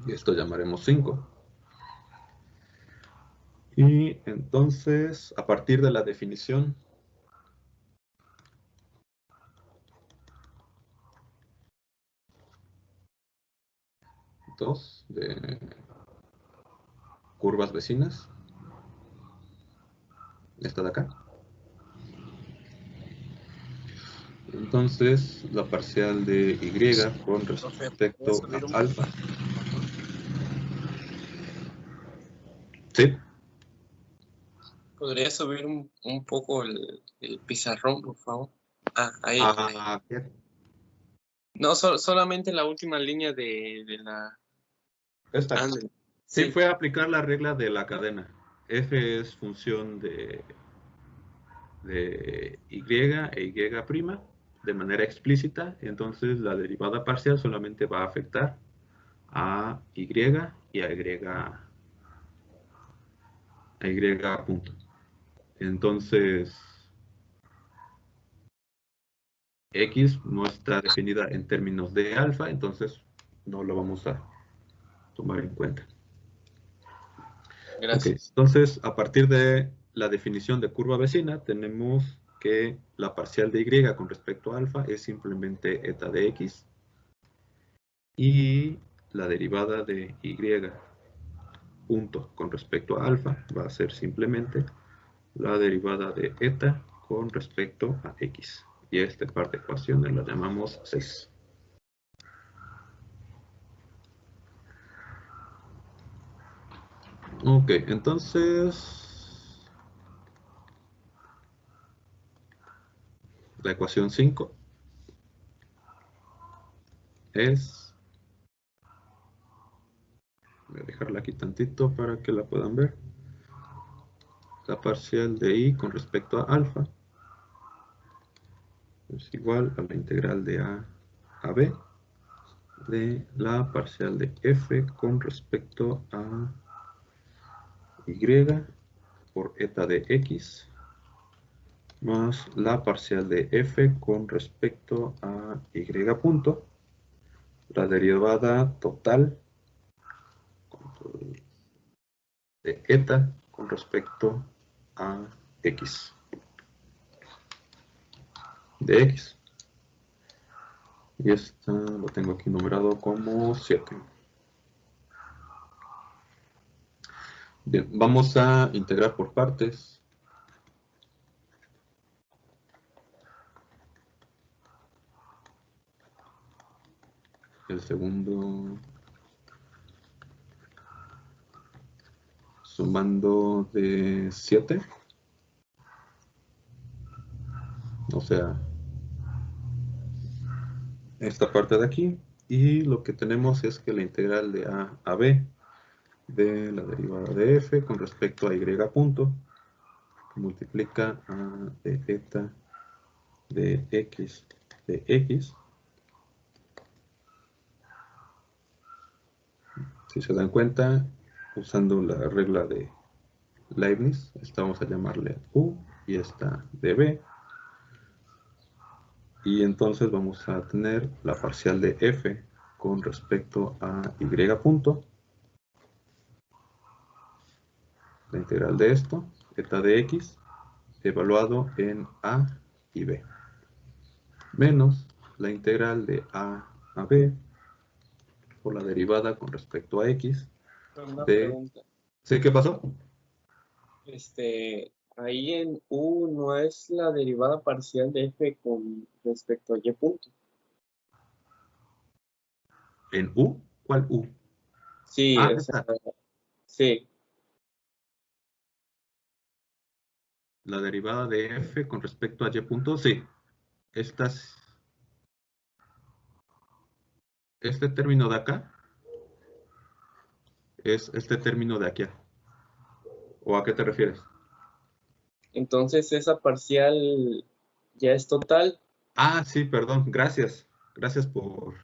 Y esto llamaremos 5. Y entonces, a partir de la definición de curvas vecinas, esta de acá, entonces la parcial de y con respecto a alfa. ¿Sí? ¿Podría subir un poco el pizarrón, por favor? Ahí. Bien. No, solamente la última línea de la... Esta. Ándale. Sí, fue aplicar la regla de la cadena. F es función de y e y' de manera explícita, entonces la derivada parcial solamente va a afectar a y y a y punto. Entonces, x no está definida en términos de alfa, entonces no lo vamos a tomar en cuenta. Gracias. Okay, entonces, a partir de la definición de curva vecina, tenemos que la parcial de y con respecto a alfa es simplemente eta de x y la derivada de y punto con respecto a alfa va a ser simplemente la derivada de eta con respecto a x. Y esta par de ecuaciones la llamamos 6. Ok, entonces la ecuación 5 es, voy a dejarla aquí tantito para que la puedan ver, la parcial de i con respecto a alfa es igual a la integral de a b de la parcial de f con respecto a y por eta de x más la parcial de f con respecto a y punto, la derivada total de eta con respecto a x de x. Y esta lo tengo aquí numerado como 7. Bien, vamos a integrar por partes. El segundo sumando de 7. O sea, esta parte de aquí. Y lo que tenemos es que la integral de a a b de la derivada de f con respecto a y punto multiplica a de eta de x de x. Si se dan cuenta, usando la regla de Leibniz. Esta vamos a llamarle U y esta de B. Y entonces vamos a tener la parcial de f con respecto a y punto. La integral de esto, eta de x, evaluado en a y b. Menos la integral de a b por la derivada con respecto a x. Una pregunta. ¿Sí? ¿Qué pasó? Ahí en U no es la derivada parcial de f con respecto a y punto. ¿En u? ¿Cuál u? Sí, Ah, o sea, esta. sí. La derivada de f con respecto a y punto, sí. Este término de acá es este término de aquí. ¿O a qué te refieres? Entonces esa parcial ya es total. Ah, sí, perdón. Gracias. Gracias por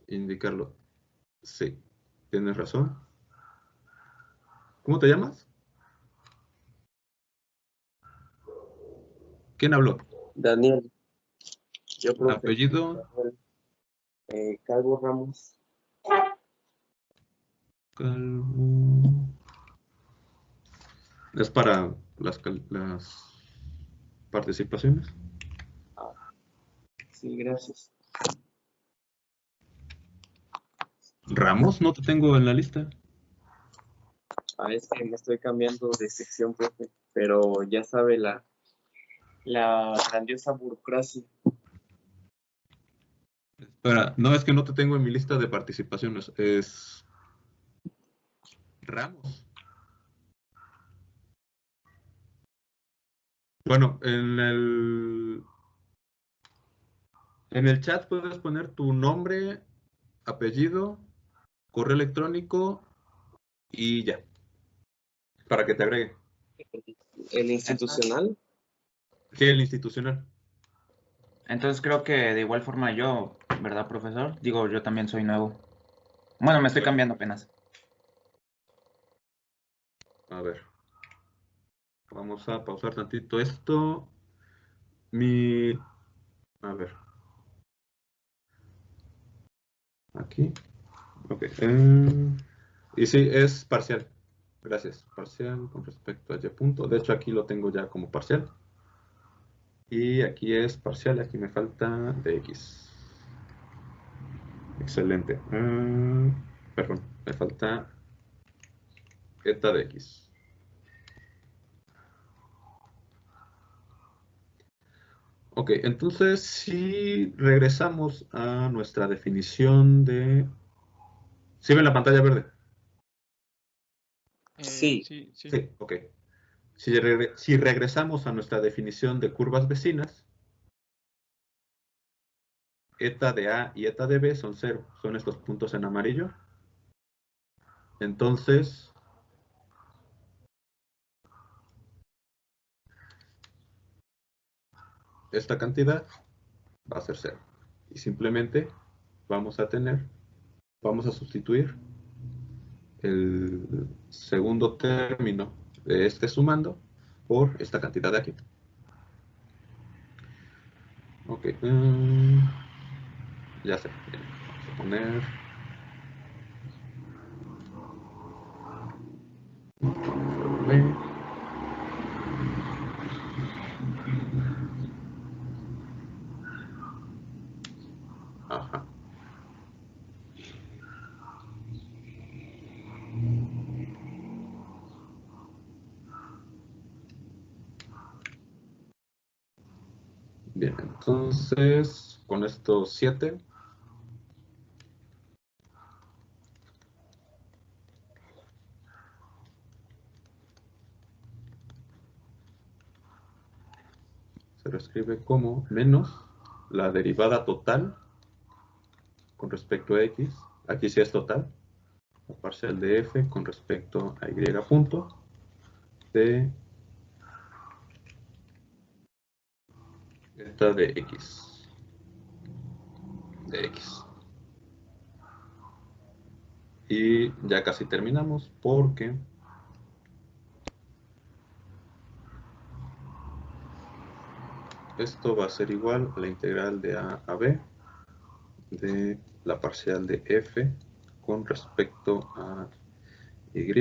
indicarlo. Sí, tienes razón. ¿Cómo te llamas? ¿Quién habló? Daniel, yo profe. Apellido. Calvo Ramos. Calvo. Es para las participaciones. Sí, gracias. Ramos, no te tengo en la lista. Es que me estoy cambiando de sección, profe, pero ya sabe la grandiosa burocracia. Espera, no, es que no te tengo en mi lista de participaciones. Es Ramos. Bueno, en el chat puedes poner tu nombre, apellido, correo electrónico y ya. Para que te agregue. ¿El institucional? Sí, el institucional. Entonces creo que de igual forma yo, ¿verdad, profesor? Digo, yo también soy nuevo. Bueno, me estoy cambiando apenas. A ver. Vamos a pausar tantito esto. A ver. Aquí. Ok. Y sí, es parcial. Gracias. Parcial con respecto a y punto. De hecho, aquí lo tengo ya como parcial. Y aquí es parcial. Aquí me falta de x. Excelente. Perdón, me falta eta de x. Ok, entonces si regresamos a nuestra definición de... ¿Sí ven la pantalla verde? Sí. Sí, sí. Sí, ok. Si regresamos a nuestra definición de curvas vecinas, eta de A y eta de B son 0. Son estos puntos en amarillo. Entonces, esta cantidad va a ser 0. Y simplemente vamos a sustituir el segundo término de este sumando por esta cantidad de aquí. Ok, ya sé. Vamos a poner... B. Ajá. Bien, entonces con estos 7 se lo escribe como menos la derivada total con respecto a x. Aquí sí es total. La parcial de f con respecto a y punto de eta de x. Y ya casi terminamos porque esto va a ser igual a la integral de a b de la parcial de f con respecto a y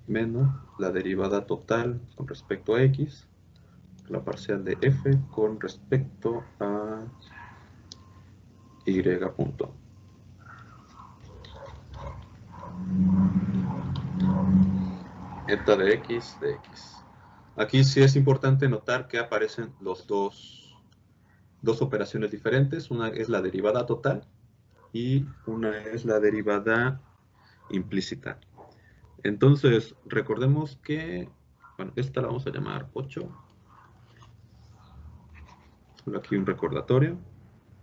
menos la derivada total con respecto a x, la parcial de f con respecto a y punto. Eta de x. Aquí sí es importante notar que aparecen los dos operaciones diferentes. Una es la derivada total y una es la derivada implícita. Entonces, recordemos que, bueno, esta la vamos a llamar 8. Solo aquí un recordatorio.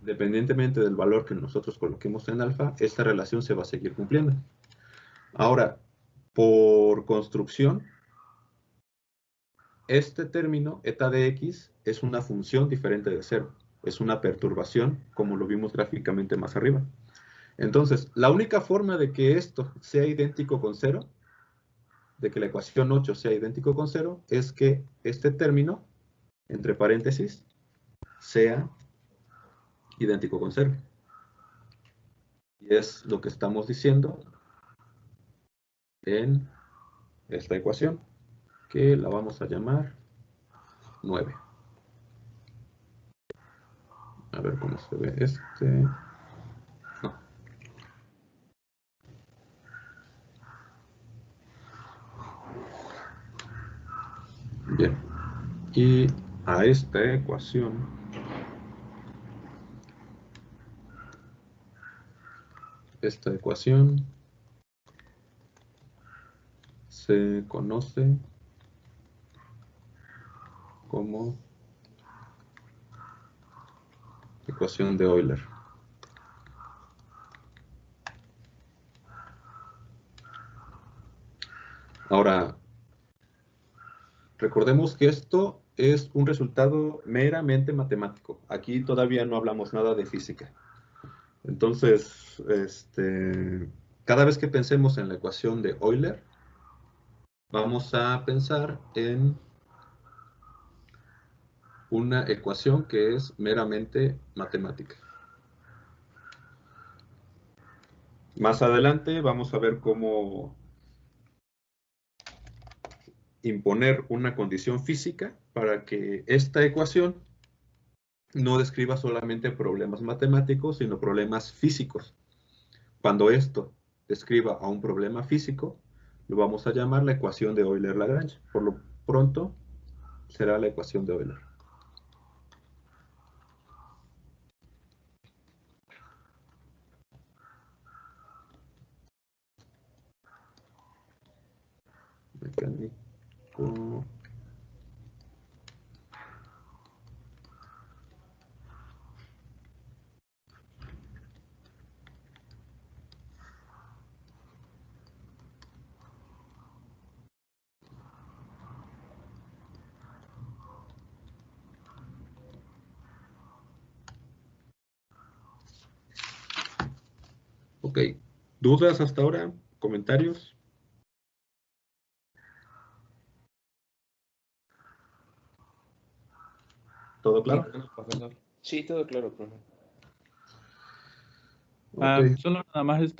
Independientemente del valor que nosotros coloquemos en alfa, esta relación se va a seguir cumpliendo. Ahora, por construcción, este término, eta de x, es una función diferente de 0. Es una perturbación, como lo vimos gráficamente más arriba. Entonces, la única forma de que esto sea idéntico con 0, de que la ecuación 8 sea idéntico con 0, es que este término, entre paréntesis, sea idéntico con 0. Y es lo que estamos diciendo en esta ecuación, que la vamos a llamar 9. A ver cómo se ve este. No. Bien. Y a esta ecuación se conoce como ecuación de Euler. Ahora, recordemos que esto es un resultado meramente matemático. Aquí todavía no hablamos nada de física. Entonces, cada vez que pensemos en la ecuación de Euler, vamos a pensar en una ecuación que es meramente matemática. Más adelante vamos a ver cómo imponer una condición física para que esta ecuación no describa solamente problemas matemáticos, sino problemas físicos. Cuando esto describa a un problema físico, lo vamos a llamar la ecuación de Euler-Lagrange. Por lo pronto, será la ecuación de Euler. Mecánico. Ok, ¿dudas hasta ahora? ¿Comentarios? ¿Todo claro? Sí, todo claro, profe. Ok. Solo nada más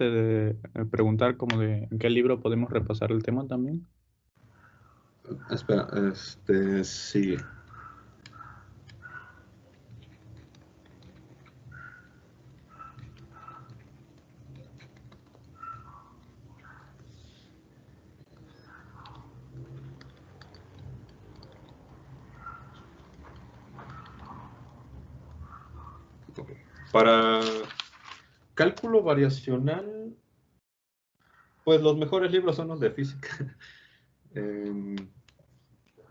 preguntar como de en qué libro podemos repasar el tema también. Espera, sí. Para cálculo variacional, pues los mejores libros son los de física.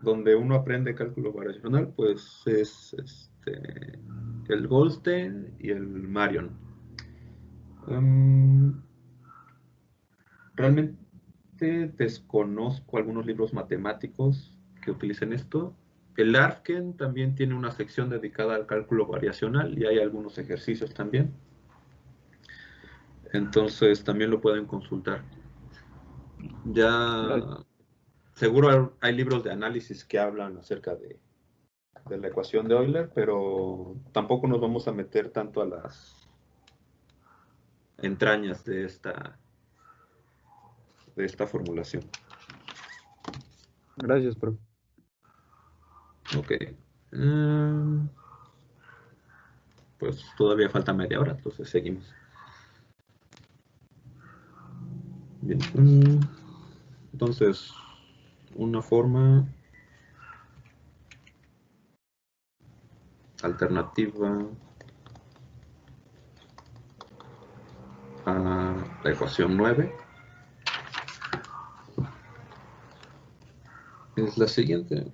Donde uno aprende cálculo variacional, pues es el Goldstein y el Marion. Realmente desconozco algunos libros matemáticos que utilicen esto. El Arken también tiene una sección dedicada al cálculo variacional y hay algunos ejercicios también. Entonces también lo pueden consultar. Ya seguro hay libros de análisis que hablan acerca de de la ecuación de Euler, pero tampoco nos vamos a meter tanto a las entrañas de esta formulación. Gracias, profe. Ok. Pues todavía falta media hora, entonces seguimos. Bien. Entonces, una forma alternativa a la ecuación 9 es la siguiente.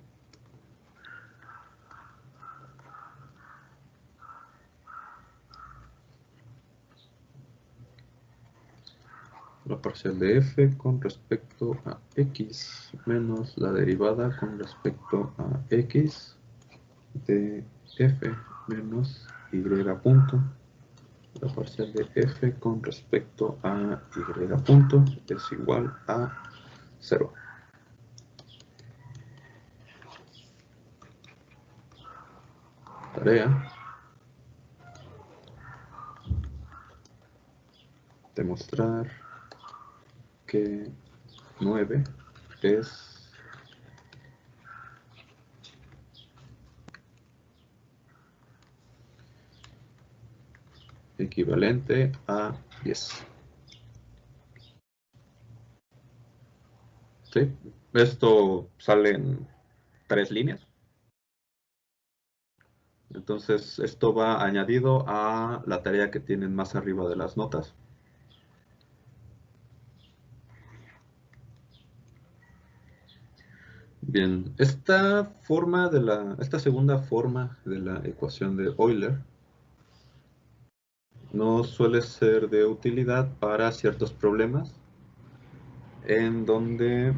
La parcial de f con respecto a x menos la derivada con respecto a x de f menos y punto. La parcial de f con respecto a y punto es igual a 0. Tarea. Demostrar que 9 es equivalente a 10. ¿Sí? Esto sale en 3 líneas. Entonces, esto va añadido a la tarea que tienen más arriba de las notas. Bien, esta segunda forma de la ecuación de Euler no suele ser de utilidad para ciertos problemas en donde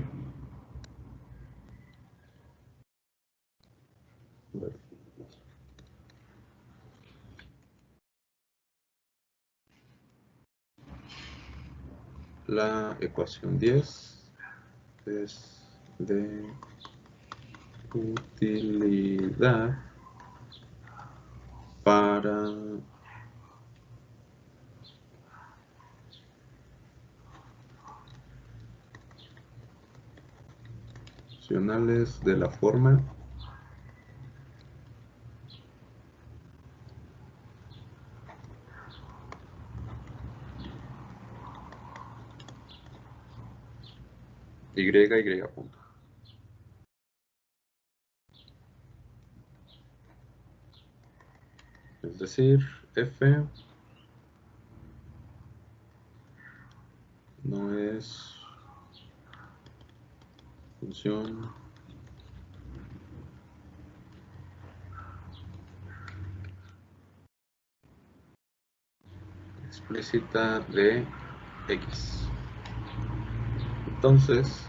la ecuación 10 es de utilidad para funcionales de la forma y punto. Es decir, f no es función explícita de x. Entonces,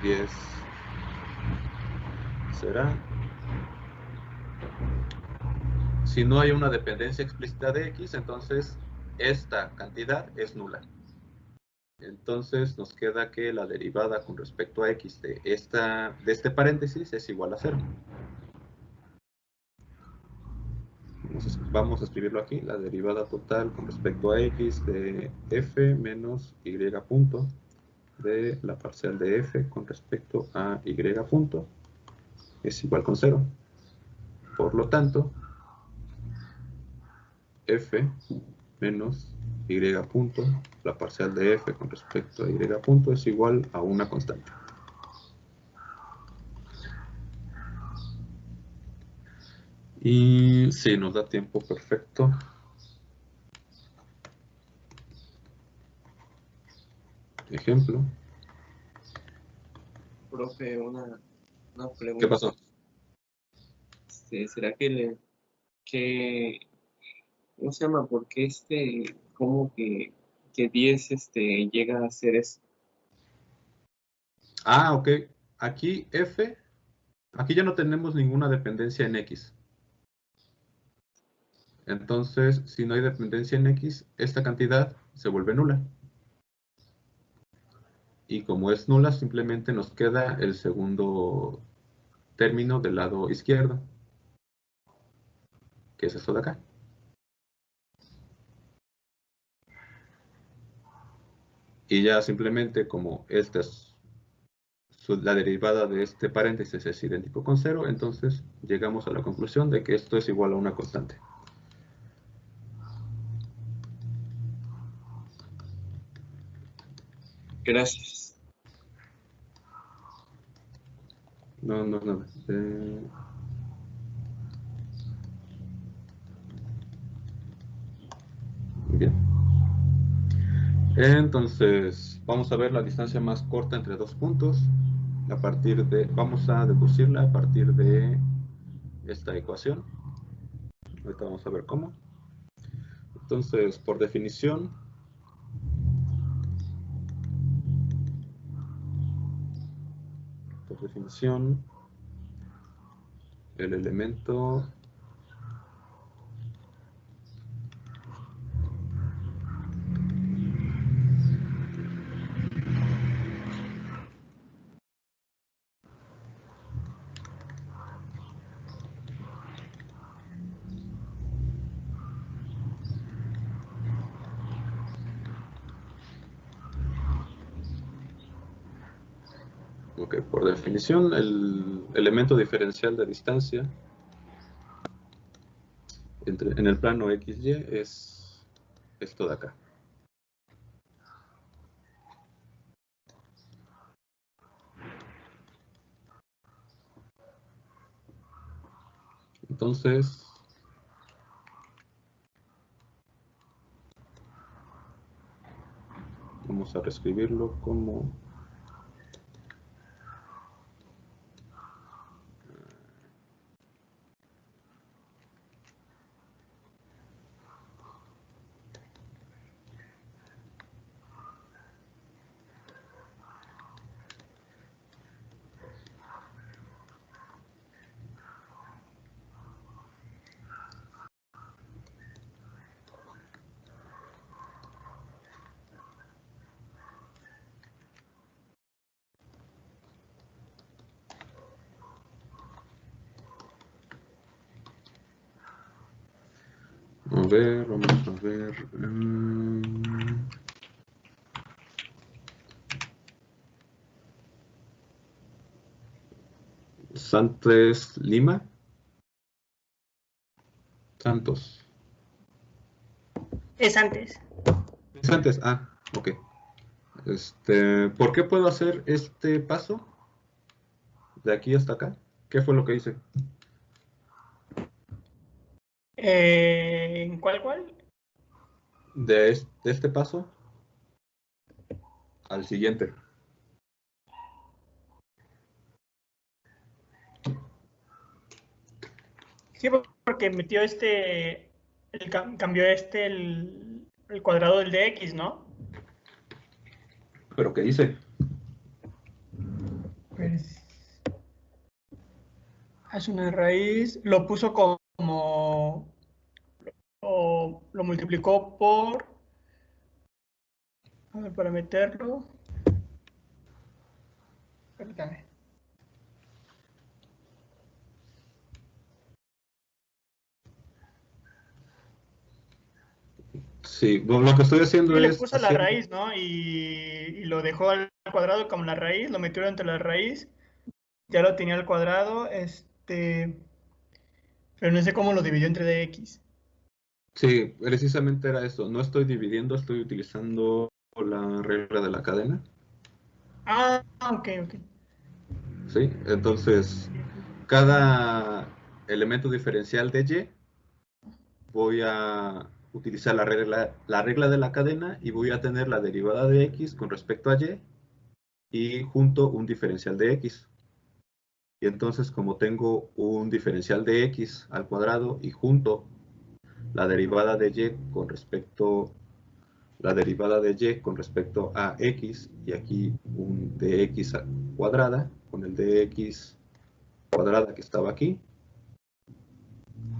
10 será, si no hay una dependencia explícita de x, entonces esta cantidad es nula. Entonces nos queda que la derivada con respecto a x de este paréntesis es igual a 0. Vamos a escribirlo aquí, la derivada total con respecto a x de f menos y punto de la parcial de f con respecto a y punto es igual con 0. Por lo tanto, f menos y punto, la parcial de f con respecto a y punto es igual a una constante. Y sí, nos da tiempo perfecto. Ejemplo. Profe, una pregunta. ¿Qué pasó? ¿Será que ¿cómo se llama? ¿Por qué como que 10 llega a ser eso? Ah, ok. Aquí f, aquí ya no tenemos ninguna dependencia en x. Entonces, si no hay dependencia en x, esta cantidad se vuelve nula. y como es nula, simplemente nos queda el segundo término del lado izquierdo, que es esto de acá. Y ya simplemente como esta es la derivada de este paréntesis es idéntico con 0, entonces llegamos a la conclusión de que esto es igual a una constante. Gracias. No, no, no. Bien. Entonces, vamos a ver la distancia más corta entre dos puntos. Vamos a deducirla a partir de esta ecuación. Ahorita vamos a ver cómo. Entonces, por definición, el elemento Ok, por definición, el elemento diferencial de distancia en el plano XY es esto de acá. Entonces, vamos a reescribirlo como vamos a ver. Santos Lima. Santos. Es antes. Es antes, ok. ¿Por qué puedo hacer este paso? De aquí hasta acá. ¿Qué fue lo que hice? ¿En cuál? De este paso al siguiente. Sí, porque metió cambió el cuadrado del de x, ¿no? ¿Pero qué hice? Pues hace una raíz, lo puso como, o lo multiplicó por, a ver, para meterlo, permítame. Sí, lo que estoy haciendo Sí, le es puso la raíz, ¿no? Y lo dejó al cuadrado como la raíz, lo metió dentro de la raíz, ya lo tenía al cuadrado, pero no sé cómo lo dividió entre dx. Sí, precisamente era eso. No estoy dividiendo, estoy utilizando la regla de la cadena. Ok. ¿Sí? Entonces, cada elemento diferencial de y voy a utilizar la regla de la cadena y voy a tener la derivada de x con respecto a y junto un diferencial de x. Y entonces, como tengo un diferencial de x al cuadrado y junto la derivada de y con respecto a x, y aquí un dx cuadrada con el dx cuadrada que estaba aquí,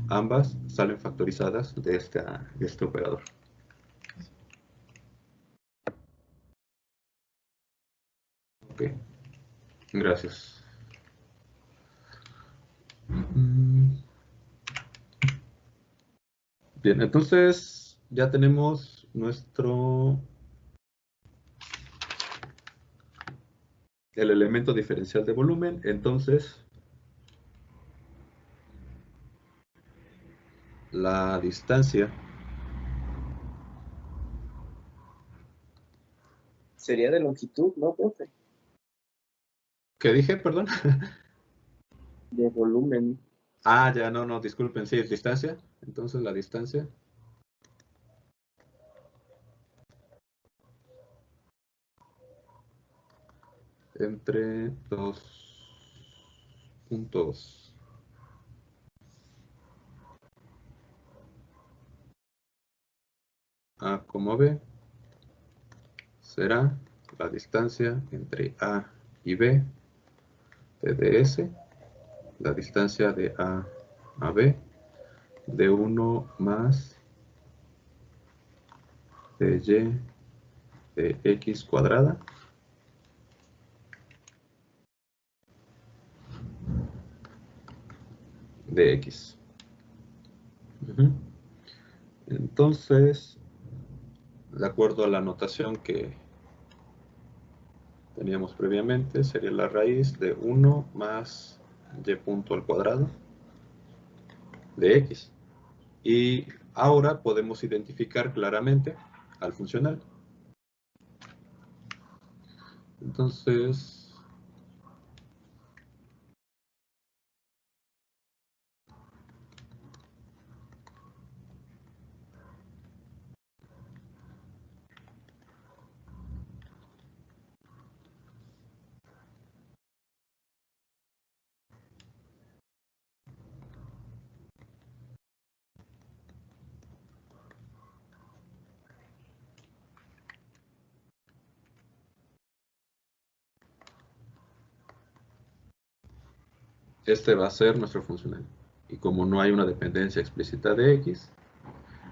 ambas salen factorizadas de este operador. Ok, gracias. Bien, entonces ya tenemos el elemento diferencial de volumen. Entonces la distancia Sería de longitud, ¿no, profe? ¿qué dije? Perdón. De volumen. Ah, ya, no, disculpen, sí, distancia. Entonces la distancia entre dos puntos A como B será la distancia entre A y B de ds, la distancia de A a B de 1 más de y de x cuadrada de x. Entonces, de acuerdo a la notación que teníamos previamente, sería la raíz de 1 más y punto al cuadrado de x. Y ahora podemos identificar claramente al funcional. Entonces, este va a ser nuestro funcional. Y como no hay una dependencia explícita de x,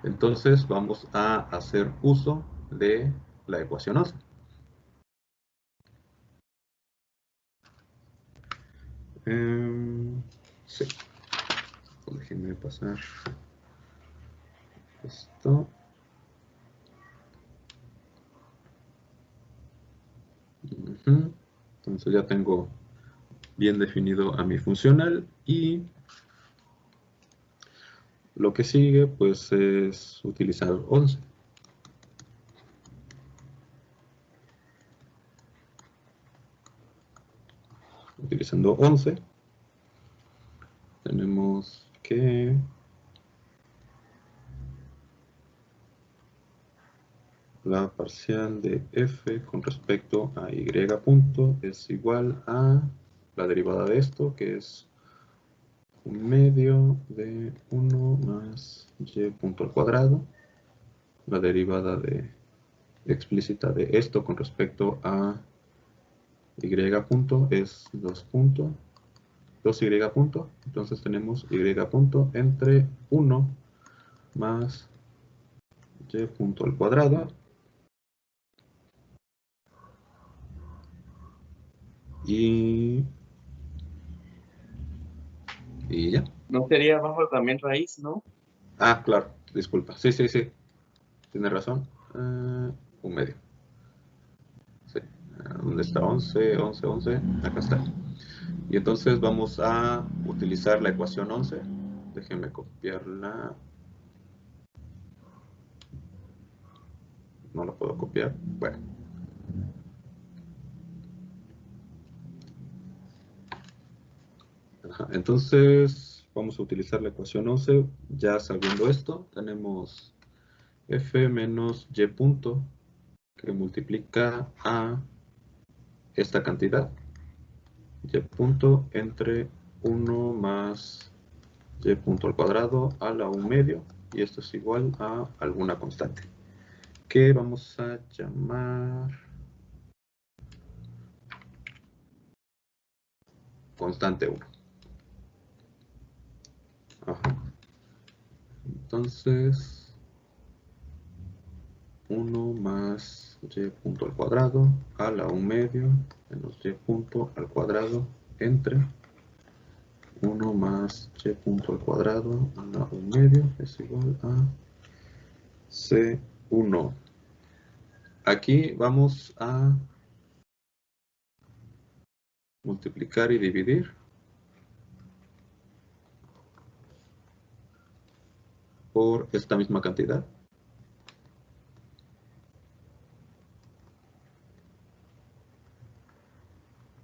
entonces vamos a hacer uso de la ecuación 11. Sí. Déjenme pasar esto. Entonces ya tengo bien definido a mi funcional y lo que sigue pues es utilizar 11. Utilizando 11 tenemos que la parcial de f con respecto a y punto es igual a la derivada de esto, que es 1/2 de 1 más y punto al cuadrado. La derivada explícita de esto con respecto a y punto es 2y punto. Entonces tenemos y punto entre 1 más y punto al cuadrado. Y ya. No sería abajo también raíz, ¿no? Ah, claro, disculpa. Sí. Tiene razón. 1/2. Sí. ¿Dónde está 11? 11. Acá está. Y entonces vamos a utilizar la ecuación 11. Déjenme copiarla. No la puedo copiar. Bueno. Entonces vamos a utilizar la ecuación 11. Ya sabiendo esto, tenemos f menos y punto que multiplica a esta cantidad, y punto entre 1 más y punto al cuadrado a la 1/2, y esto es igual a alguna constante que vamos a llamar constante 1. Entonces 1 más y punto al cuadrado a la 1 medio menos y punto al cuadrado entre 1 más y punto al cuadrado a la 1 medio es igual a C1. Aquí vamos a multiplicar y dividir por esta misma cantidad.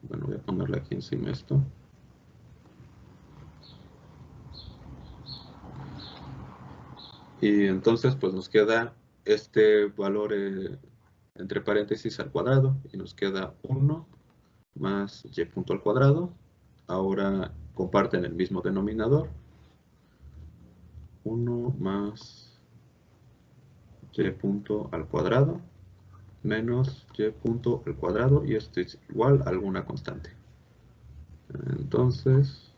Bueno, voy a ponerle aquí encima esto. Y entonces pues nos queda este valor entre paréntesis al cuadrado y nos queda 1 más y punto al cuadrado. Ahora comparten el mismo denominador. 1 más y punto al cuadrado menos y punto al cuadrado, y esto es igual a alguna constante. Entonces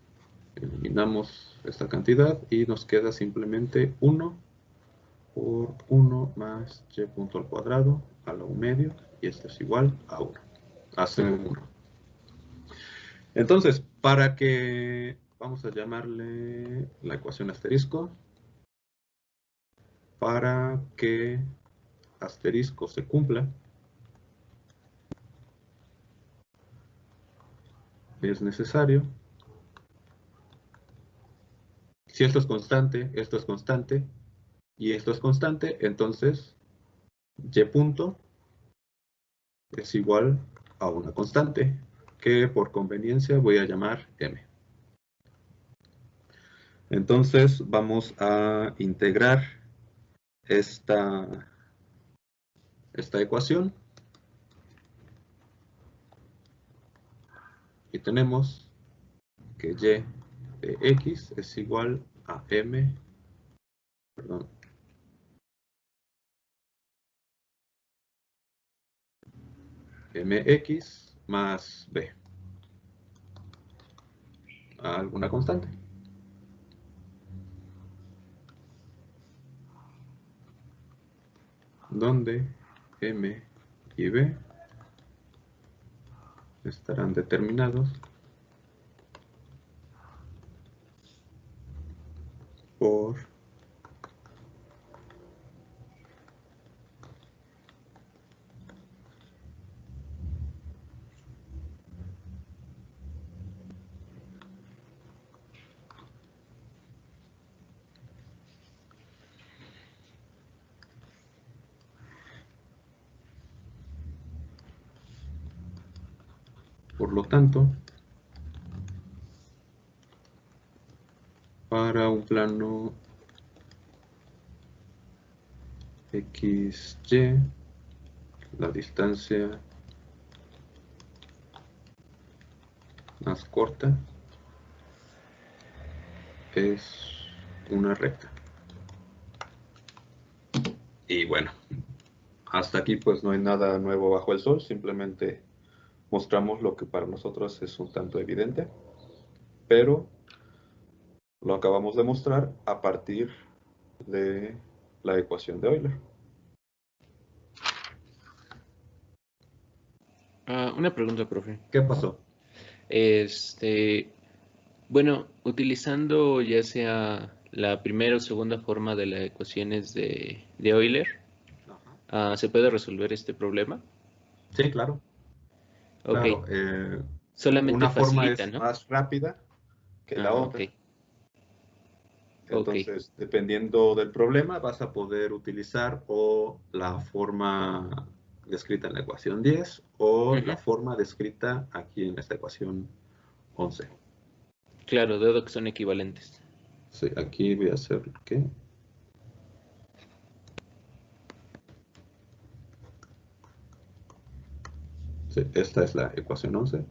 eliminamos esta cantidad y nos queda simplemente 1 por 1 más y punto al cuadrado a la 1 medio, y esto es igual a 1, a C1. Entonces, para que, vamos a llamarle la ecuación asterisco, para que asterisco se cumpla, es necesario, si esto es constante y esto es constante, entonces y punto es igual a una constante que por conveniencia voy a llamar m. Entonces vamos a integrar esta ecuación y tenemos que y de x es igual a mx más b, a alguna constante. Donde m y b estarán determinados por lo tanto, para un plano XY, la distancia más corta es una recta. Y bueno, hasta aquí pues no hay nada nuevo bajo el sol, simplemente mostramos lo que para nosotros es un tanto evidente, pero lo acabamos de mostrar a partir de la ecuación de Euler. Una pregunta, profe. ¿Qué pasó? Bueno, utilizando ya sea la primera o segunda forma de las ecuaciones de Euler, ¿se puede resolver este problema? Sí, claro. Ok. Claro, solamente una forma facilita, es ¿no? más rápida que la otra. Ok. Entonces, dependiendo del problema, vas a poder utilizar o la forma descrita en la ecuación 10 o la forma descrita aquí en esta ecuación 11. Claro, dado que son equivalentes. Sí, aquí voy a hacer ¿qué? Sí, esta es la ecuación 11.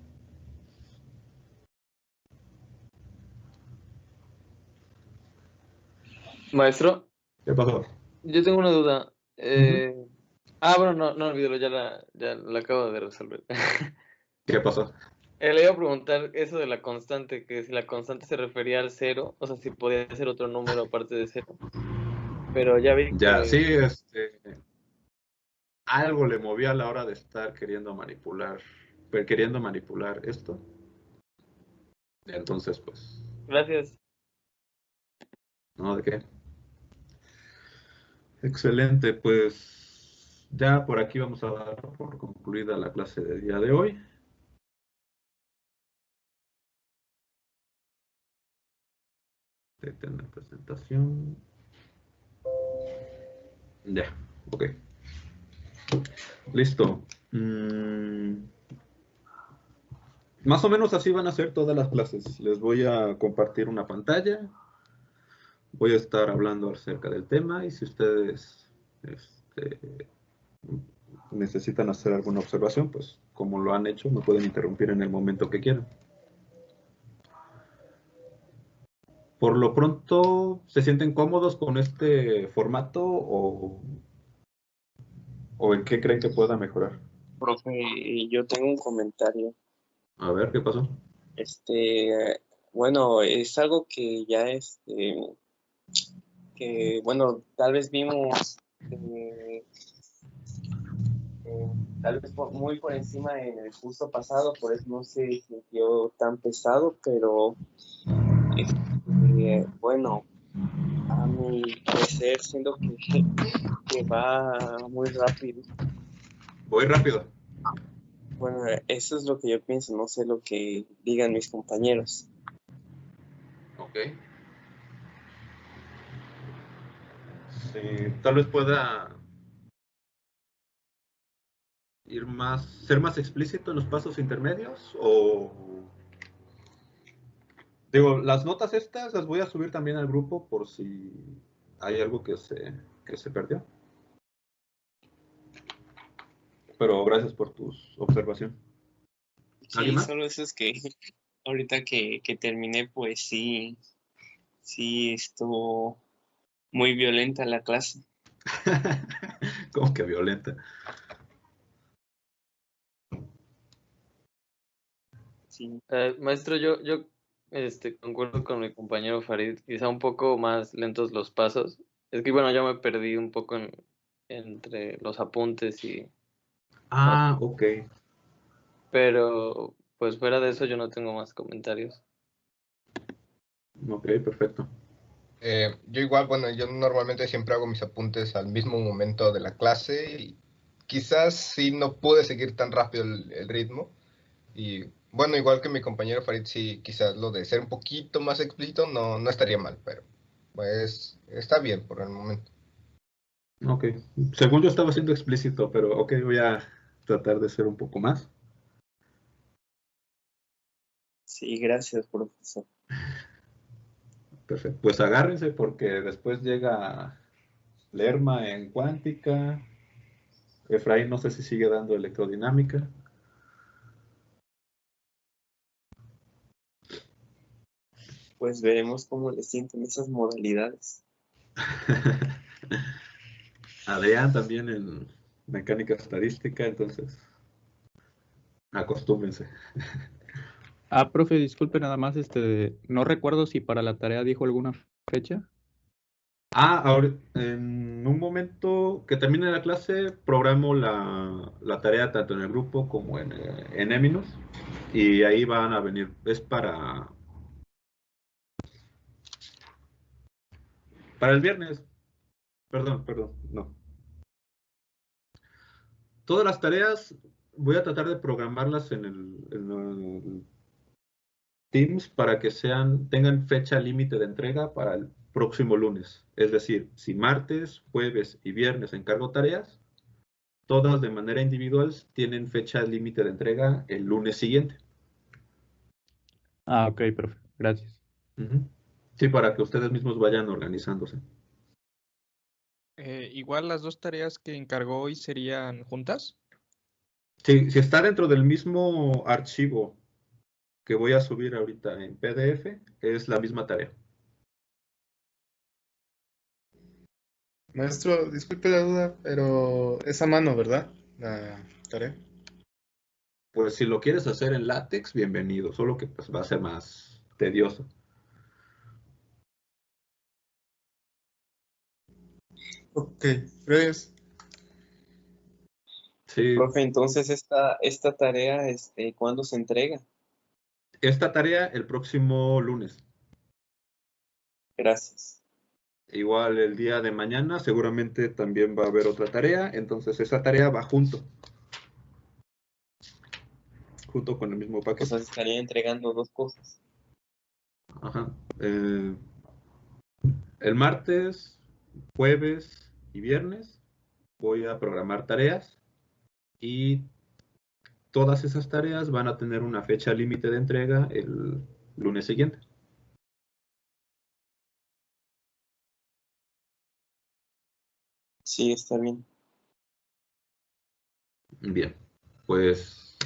Maestro, ¿Qué pasó? yo tengo una duda. Bueno, no olvídalo, ya la acabo de resolver. ¿Qué pasó? Le iba a preguntar eso de la constante, que si la constante se refería al 0, o sea, si podía ser otro número aparte de 0. Pero ya vi Ya, que... sí, algo le movió a la hora de estar queriendo manipular esto. Entonces, pues, Gracias. ¿no? ¿De qué? Excelente, pues ya por aquí vamos a dar por concluida la clase del día de hoy. Detener presentación. Ya, ok. Listo. Más o menos así van a ser todas las clases. Les voy a compartir una pantalla. Voy a estar hablando acerca del tema y si ustedes necesitan hacer alguna observación, pues como lo han hecho, me pueden interrumpir en el momento que quieran. Por lo pronto, ¿se sienten cómodos con este formato o en qué creen que pueda mejorar? Profe, yo tengo un comentario. A ver, ¿qué pasó? Bueno, es algo que ya bueno, tal vez vimos tal vez muy por encima en el curso pasado, por eso no se sintió tan pesado, pero bueno, a mi parecer siento que va muy rápido. Voy rápido. Bueno, eso es lo que yo pienso, no sé lo que digan mis compañeros. Ok. Sí, tal vez pueda ser más explícito en los pasos intermedios o... Digo, las notas estas las voy a subir también al grupo por si hay algo que se perdió. Pero gracias por tu observación. ¿Alguien Sí, más? solo eso es que ahorita que terminé, pues sí estuvo muy violenta la clase. ¿Cómo que violenta? Sí. Maestro, yo concuerdo con mi compañero Farid, quizá un poco más lentos los pasos. Es que bueno, yo me perdí un poco entre los apuntes y... Ah, ok. Pero pues fuera de eso yo no tengo más comentarios. Ok, perfecto. Yo igual, bueno, yo normalmente siempre hago mis apuntes al mismo momento de la clase y quizás sí no pude seguir tan rápido el ritmo. Y bueno, igual que mi compañero Farid, sí, quizás lo de ser un poquito más explícito no estaría mal, pero pues está bien por el momento. Ok. Según yo estaba siendo explícito, pero ok, voy a tratar de ser un poco más. Sí, gracias, profesor. Perfecto. Pues agárrense porque después llega Lerma en cuántica. Efraín no sé si sigue dando electrodinámica. Pues veremos cómo le sienten esas modalidades. Adrián también en mecánica estadística, entonces acostúmbense. Profe, disculpe nada más, no recuerdo si para la tarea dijo alguna fecha. Ahora, en un momento que termine la clase, programo la tarea tanto en el grupo como en Eminus. Y ahí van a venir, es para el viernes. Perdón, no. Todas las tareas voy a tratar de programarlas en el Teams para que tengan fecha límite de entrega para el próximo lunes. Es decir, si martes, jueves y viernes encargo tareas, todas de manera individual tienen fecha límite de entrega el lunes siguiente. Ok, profe, gracias. Sí, para que ustedes mismos vayan organizándose. Igual las dos tareas que encargó hoy serían juntas. Sí, si está dentro del mismo archivo que voy a subir ahorita en PDF, es la misma tarea. Maestro, disculpe la duda, pero es a mano, ¿verdad? La tarea. Pues si lo quieres hacer en látex, bienvenido, solo que pues, va a ser más tedioso. Ok, gracias. Sí, Profe, entonces esta tarea, ¿cuándo se entrega? esta tarea el próximo lunes. Gracias. Igual el día de mañana seguramente también va a haber otra tarea, entonces esa tarea va junto con el mismo O paquete. sea, se estaría entregando dos cosas. Ajá. El martes, jueves y viernes voy a programar tareas y todas esas tareas van a tener una fecha límite de entrega el lunes siguiente. Sí, está bien. Bien, pues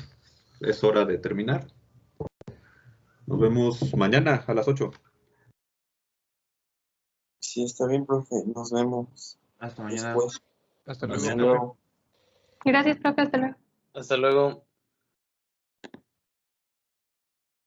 es hora de terminar. Nos vemos mañana a las 8. Sí, está bien, profe. Nos vemos Hasta mañana. después. Hasta Hasta luego, Hasta profe. luego. Gracias, profe, hasta luego. Hasta luego.